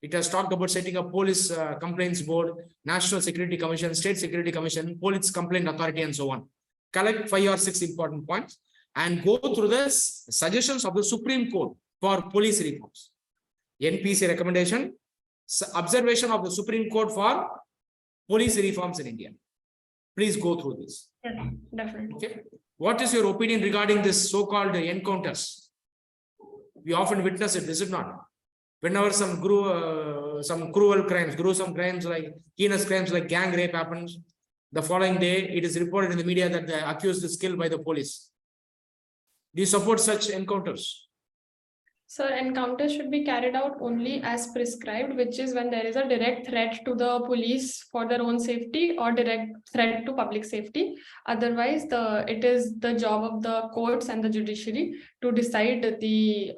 It has talked about setting up police complaints board, National Security Commission, State Security Commission, Police Complaint Authority, and so on. Collect 5 or 6 important points and go through the suggestions of the Supreme Court for police reforms. NPC recommendation, observation of the Supreme Court for police reforms in India. Please go through this. Yes, definitely. Okay. What is your opinion regarding this so-called encounters? We often witness it, is it not? Whenever some cruel crimes, gruesome crimes like heinous crimes like gang rape happens, The following day, it is reported in the media that the accused is killed by the police. Do you support such encounters? Sir, encounter should be carried out only as prescribed, which is when there is a direct threat to the police for their own safety or direct threat to public safety. Otherwise, it is the job of the courts and the judiciary to decide the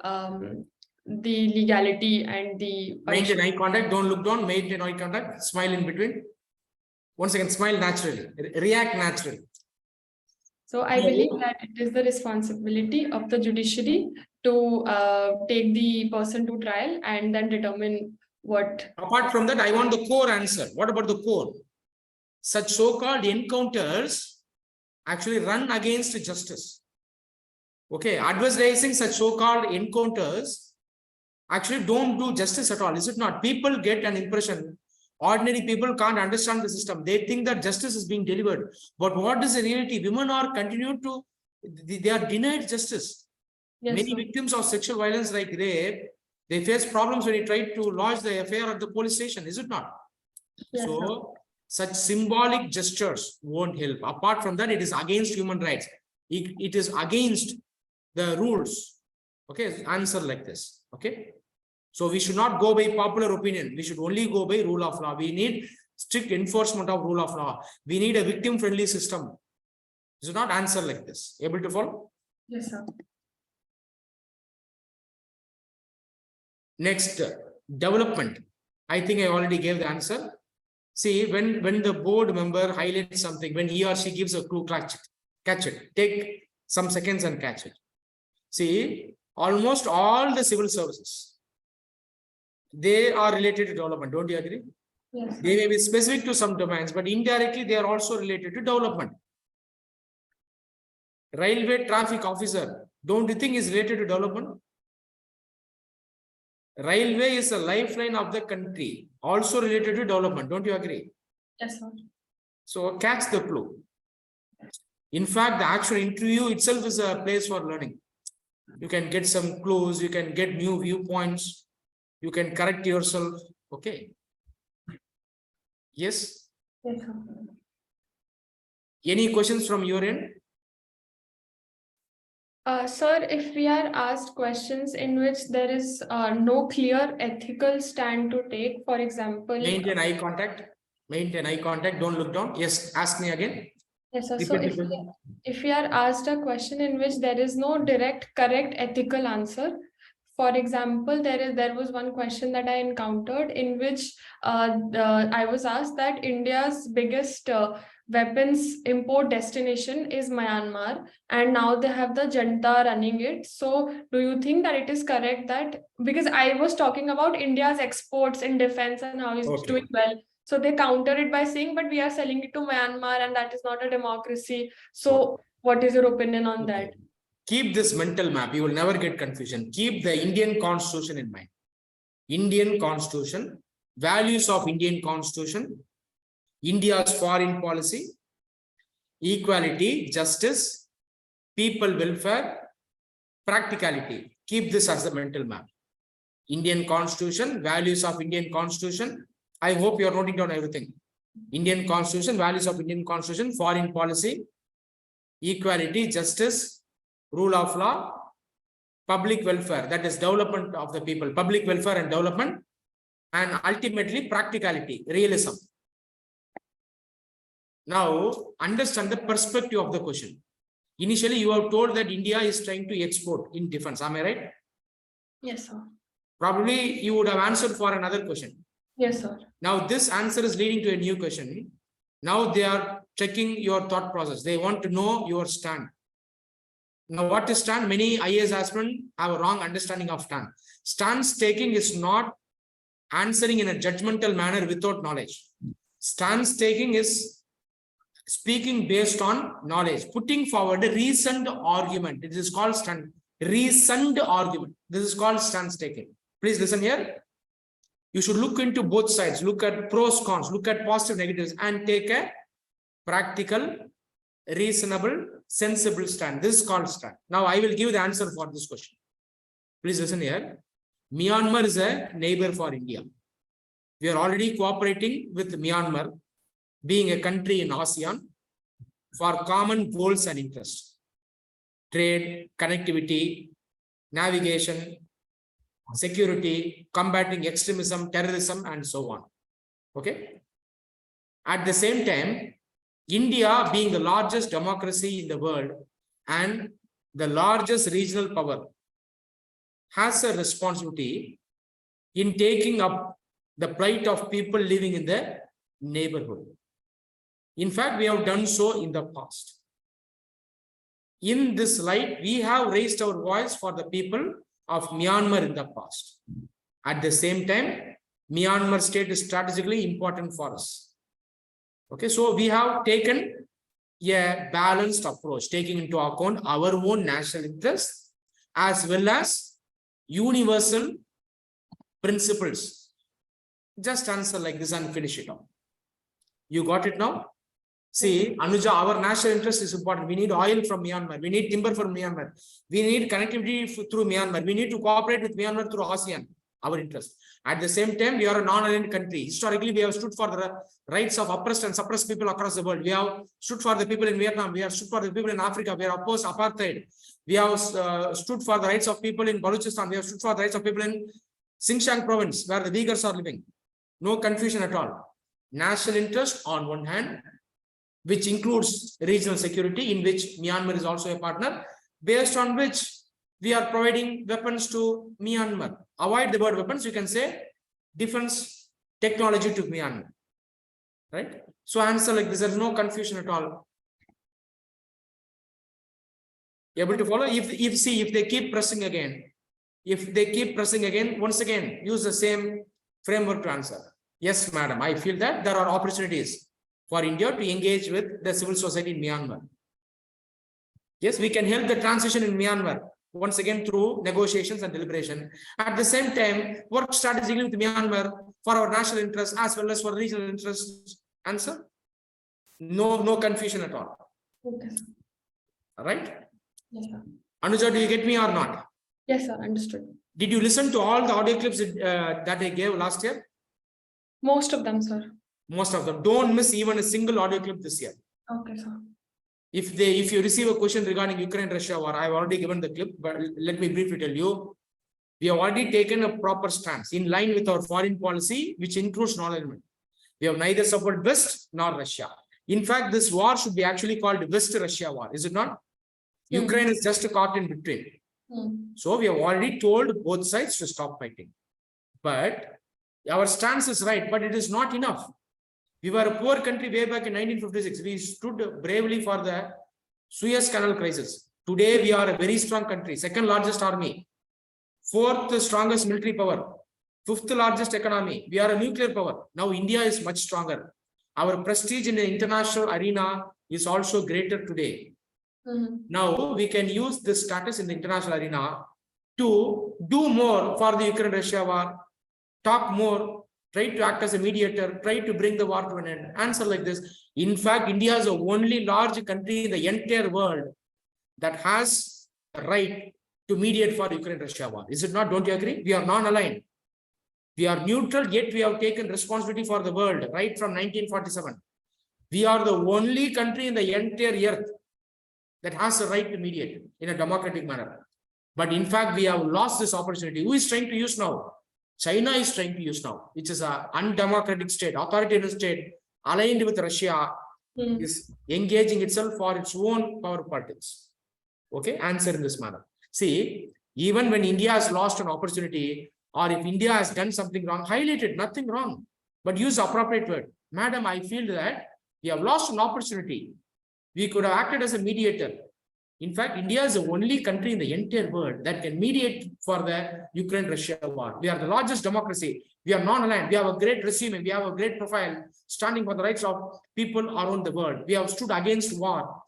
legality and the Maintain eye contact, don't look down, maintain eye contact, smile in between. Once again, smile naturally, react naturally. So I believe that it is the responsibility of the judiciary to take the person to trial and then determine what. Apart from that, I want the core answer. What about the core? Such so-called encounters actually run against justice. Okay, advertising such so-called encounters actually don't do justice at all, is it not? People get an impression. Ordinary people can't understand the system. They think that justice is being delivered. But what is the reality? Women are continued to, they are denied justice. Yes, Many sir. victims of sexual violence like rape, they face problems when you try to lodge the FIR at the police station, is it not? Yes, So, such symbolic gestures won't help. Apart from that, it is against human rights. It is against the rules. Okay, answer like this. Okay. So we should not go by popular opinion. We should only go by rule of law. We need strict enforcement of rule of law. We need a victim-friendly system. You should not answer like this. Able to follow? Yes, sir. Next, development. I think I already gave the answer. See, when the board member highlights something, when he or she gives a clue, catch it. Take some seconds and catch it. See, almost all the civil services, they are related to development. Don't you agree? Yes, sir. They may be specific to some domains, but indirectly they are also related to development. Railway traffic officer, don't you think is related to development? Railway is a lifeline of the country, also related to development. Don't you agree? Yes, sir. So catch the clue. In fact, the actual interview itself is a place for learning. You can get some clues, you can get new viewpoints, you can correct yourself. Okay. Yes. Yes, sir. Any questions from your end? Sir, if we are asked questions in which there is no clear ethical stand to take, for example. Maintain eye contact. Maintain eye contact. Don't look down. Yes. Ask me again. Yes, sir. So if we are asked a question in which there is no direct correct ethical answer, for example, there was one question that I encountered in which I was asked that India's biggest weapons import destination is Myanmar, and now they have the junta running it. So do you think that it is correct that, because I was talking about India's exports in defense and how it's doing well. So they counter it by saying, but we are selling it to Myanmar and that is not a democracy. So what is your opinion on that? Keep this mental map. You will never get confusion. Keep the Indian Constitution in mind. Indian Constitution, values of Indian Constitution, India's foreign policy, equality, justice, people welfare, practicality. Keep this as the mental map. Indian Constitution, values of Indian Constitution. I hope you are noting down everything. Indian Constitution, values of Indian Constitution, foreign policy, equality, justice, rule of law, public welfare, that is development of the people, public welfare and development, and ultimately practicality, realism. Now, understand the perspective of the question. Initially, you have told that India is trying to export in defense. Am I right? Yes, sir. Probably you would have answered for another question. Yes, sir. Now, this answer is leading to a new question. Now, they are checking your thought process. They want to know your stand. Now, what is stand? Many IAS aspirants have a wrong understanding of stand. Stance taking is not answering in a judgmental manner without knowledge. Stance taking is speaking based on knowledge, putting forward a reasoned argument. It is called stand. Reasoned argument. This is called stance taking. Please listen here. You should look into both sides, look at pros, cons, look at positive, negatives, and take a practical, reasonable, sensible stand. This is called stand. Now, I will give the answer for this question. Please listen here. Myanmar is a neighbor for India. We are already cooperating with Myanmar. being a country in ASEAN for common goals and interests: trade, connectivity, navigation, security, combating extremism, terrorism, and so on. Okay. At the same time, India, being the largest democracy in the world and the largest regional power, has a responsibility in taking up the plight of people living in the neighborhood. In fact, we have done so in the past. In this light, we have raised our voice for the people of Myanmar in the past. At the same time, Myanmar state is strategically important for us. Okay, so we have taken a balanced approach, taking into account our own national interests as well as universal principles. Just answer like this and finish it off. You got it now? See, Anuja, our national interest is important. We need oil from Myanmar. We need timber from Myanmar. We need connectivity through Myanmar. We need to cooperate with Myanmar through ASEAN, our interest. At the same time, we are a non-aligned country. Historically, we have stood for the rights of oppressed and suppressed people across the world. We have stood for the people in Vietnam. We have stood for the people in Africa. We have opposed apartheid. We have stood for the rights of people in Balochistan. We have stood for the rights of people in Xinjiang province, where the Uyghurs are living. No confusion at all. National interest on one hand, which includes regional security, in which Myanmar is also a partner, based on which we are providing weapons to Myanmar. Avoid the word weapons, you can say defense technology to Myanmar. Right? So answer like this, there is no confusion at all. Able to follow? If they keep pressing again, once again, use the same framework to answer. Yes, madam, I feel that there are opportunities for India to engage with the civil society in Myanmar. Yes, we can help the transition in Myanmar, once again through negotiations and deliberation. At the same time, work strategically with Myanmar for our national interests as well as for regional interests. Answer? No confusion at all. Okay, sir. All right? Yes, sir. Anuja, do you get me or not? Yes, sir. Understood. Did you listen to all the audio clips that I gave last year? Most of them, sir. Most of them. Don't miss even a single audio clip this year. Okay, sir. If you receive a question regarding Ukraine-Russia war, I've already given the clip, but let me briefly tell you, we have already taken a proper stance in line with our foreign policy, which includes non-alignment. We have neither supported West nor Russia. In fact, this war should be actually called West-Russia war, is it not? Ukraine is just caught in between. So we have already told both sides to stop fighting. But our stance is right, but it is not enough. We were a poor country way back in 1956. We stood bravely for the Suez Canal crisis. Today, we are a very strong country, second largest army, fourth strongest military power, fifth largest economy. We are a nuclear power. Now, India is much stronger. Our prestige in the international arena is also greater today. Now, we can use this status in the international arena to do more for the Ukraine-Russia war, talk more, try to act as a mediator, try to bring the war to an end. Answer like this. In fact, India is the only large country in the entire world that has a right to mediate for Ukraine-Russia war. Is it not? Don't you agree? We are non-aligned. We are neutral, yet we have taken responsibility for the world right from 1947. We are the only country in the entire earth that has a right to mediate in a democratic manner. But in fact, we have lost this opportunity. Who is trying to use now? China is trying to use now, which is an undemocratic state, authoritarian state, aligned with Russia, is engaging itself for its own power politics. Okay, answer in this manner. See, even when India has lost an opportunity, or if India has done something wrong, highlight it, nothing wrong, but use the appropriate word. Madam, I feel that we have lost an opportunity. We could have acted as a mediator. In fact, India is the only country in the entire world that can mediate for the Ukraine-Russia war. We are the largest democracy. We are non-aligned. We have a great resume. We have a great profile standing for the rights of people around the world. We have stood against war.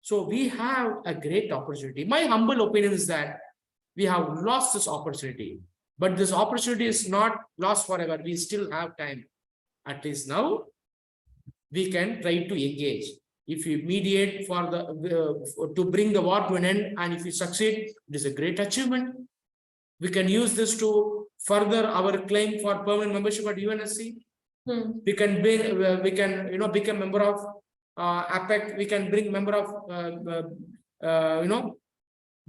So we have a great opportunity. My humble opinion is that we have lost this opportunity. But this opportunity is not lost forever. We still have time. At least now, we can try to engage. If you mediate for to bring the war to an end, and if you succeed, it is a great achievement. We can use this to further our claim for permanent membership at UNSC. We can bring, we can, become member of APEC. We can bring member of,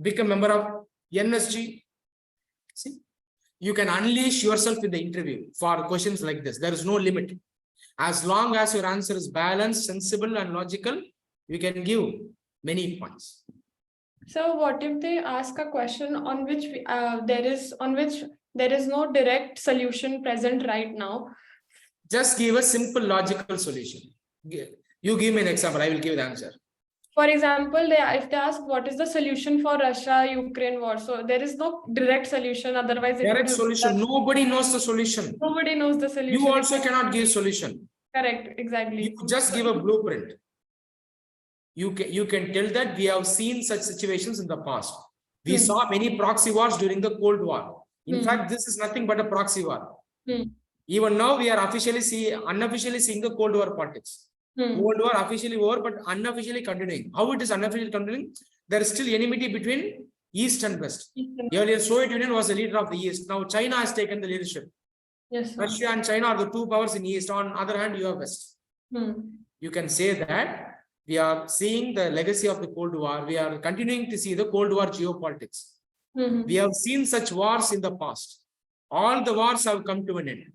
become member of NSG. See, you can unleash yourself in the interview for questions like this. There is no limit. As long as your answer is balanced, sensible, and logical, you can give many points. So what if they ask a question on which there is no direct solution present right now? Just give a simple logical solution. You give me an example, I will give the answer. For example, if they ask what is the solution for Russia-Ukraine war, so there is no direct solution. Otherwise, direct solution. Nobody knows the solution. Nobody knows the solution. You also cannot give solution. Correct, exactly. You just give a blueprint. You can tell that we have seen such situations in the past. We saw many proxy wars during the Cold War. In fact, this is nothing but a proxy war. Even now, we are unofficially seeing the Cold War politics. Cold War officially over, but unofficially continuing. How it is unofficially continuing? There is still enmity between East and West. Earlier, Soviet Union was the leader of the East. Now, China has taken the leadership. Yes, sir. Russia and China are the two powers in East. On the other hand, you have West. You can say that we are seeing the legacy of the Cold War. We are continuing to see the Cold War geopolitics. We have seen such wars in the past. All the wars have come to an end.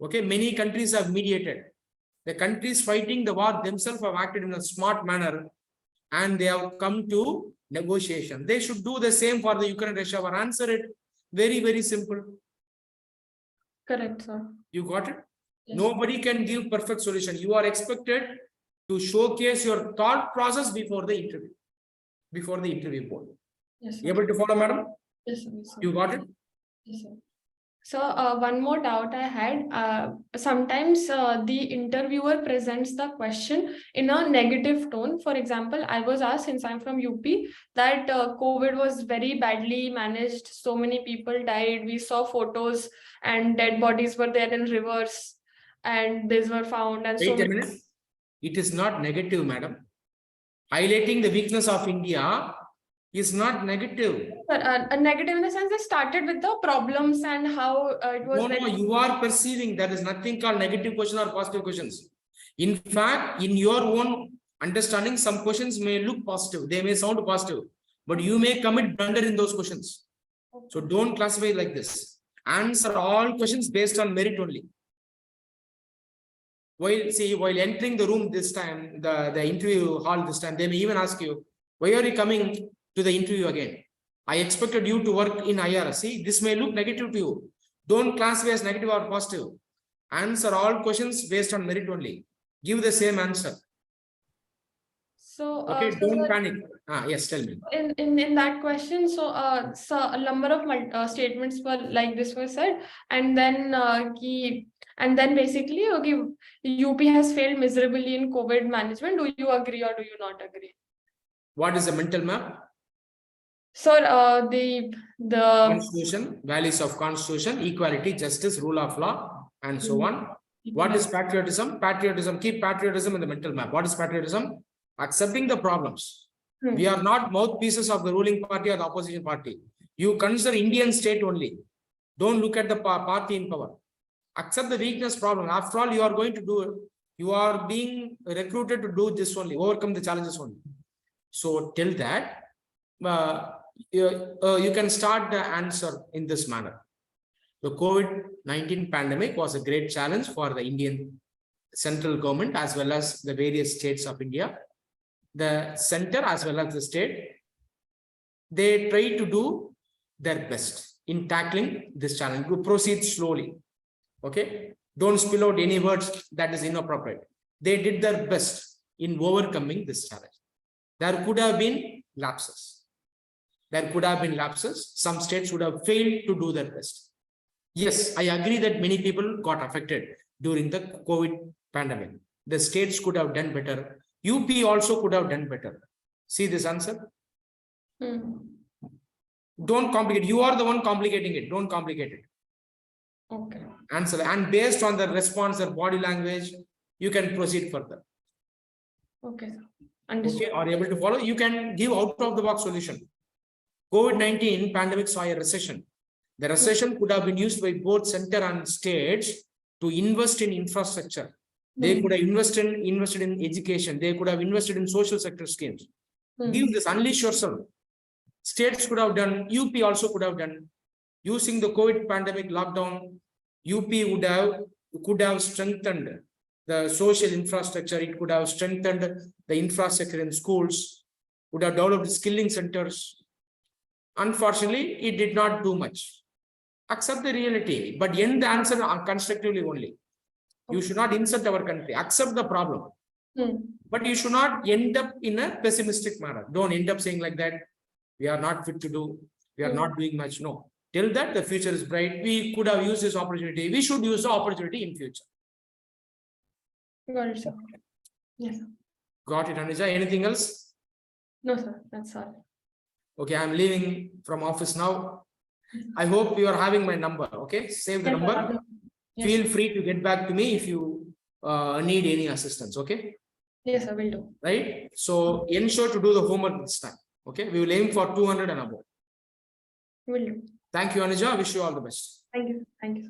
Okay, many countries have mediated. The countries fighting the war themselves have acted in a smart manner and they have come to negotiation. They should do the same for the Ukraine-Russia war. Answer it. Very, very simple. Correct, sir. You got it? Yes. Nobody can give perfect solution. You are expected to showcase your thought process before the interview board. Yes, sir. You able to follow, madam? Yes, sir. You got it? Yes, sir. So one more doubt I had, sometimes the interviewer presents the question in a negative tone. For example, I was asked, since I'm from UP, that COVID was very badly managed. So many people died. We saw photos and dead bodies were there in rivers and these were found. And Wait a minute. It is not negative, madam. Highlighting the weakness of India is not negative. A negative in the sense they started with the problems and how it was. No, you are perceiving. There is nothing called negative question or positive questions. In fact, in your own understanding, some questions may look positive. They may sound positive, but you may commit blunder in those questions. So don't classify like this. Answer all questions based on merit only. While entering the room this time, the interview hall this time, they may even ask you, why are you coming to the interview again? I expected you to work in IAS. See, this may look negative to you. Don't classify as negative or positive. Answer all questions based on merit only. Give the same answer. So okay, don't panic. Yes, tell me. In that question, so a number of statements were like this were said, and then basically, okay, UP has failed miserably in COVID management. Do you agree or do you not agree? What is the mental map? So the Constitution, values of Constitution, equality, justice, rule of law, and so on. What is patriotism? Patriotism, keep patriotism in the mental map. What is patriotism? Accepting the problems. We are not mouthpieces of the ruling party or the opposition party. You consider Indian state only. Don't look at the party in power. Accept the weakness problem. After all, you are going to do it. You are being recruited to do this only, overcome the challenges only. So till that, you can start the answer in this manner. The COVID-19 pandemic was a great challenge for the Indian central government as well as the various states of India. The center as well as the state, they try to do their best in tackling this challenge. You proceed slowly. Okay, don't spill out any words that is inappropriate. They did their best in overcoming this challenge. There could have been lapses. Some states would have failed to do their best. Yes, I agree that many people got affected during the COVID pandemic. The states could have done better. UP also could have done better. See this answer? Don't complicate. You are the one complicating it. Don't complicate it. Okay. Answer. And based on the response or body language, you can proceed further. Okay. Understood. Okay, are you able to follow? You can give out of the box solution. COVID-19 pandemic saw a recession. The recession could have been used by both center and states to invest in infrastructure. They could have invested in education. They could have invested in social sector schemes. Give this, unleash yourself. States could have done, UP also could have done. Using the COVID pandemic lockdown, UP could have strengthened the social infrastructure. It could have strengthened the infrastructure in schools, would have developed skilling centers. Unfortunately, it did not do much. Accept the reality, but end the answer constructively only. You should not insult our country. Accept the problem. But you should not end up in a pessimistic manner. Don't end up saying like that, we are not fit to do, we are not doing much. No. Till that the future is bright. We could have used this opportunity. We should use the opportunity in future. Got it, sir. Yes, sir. Got it, Anuja. Anything else? No, sir. That's all. Okay, I'm leaving from office now. I hope you are having my number. Okay, save the number. Yes. Feel free to get back to me if you need any assistance. Okay. Yes, I will do. Right. So ensure to do the homework this time. Okay, we will aim for 200 and above. Will do. Thank you, Anuja. Wish you all the best. Thank you. Thank you.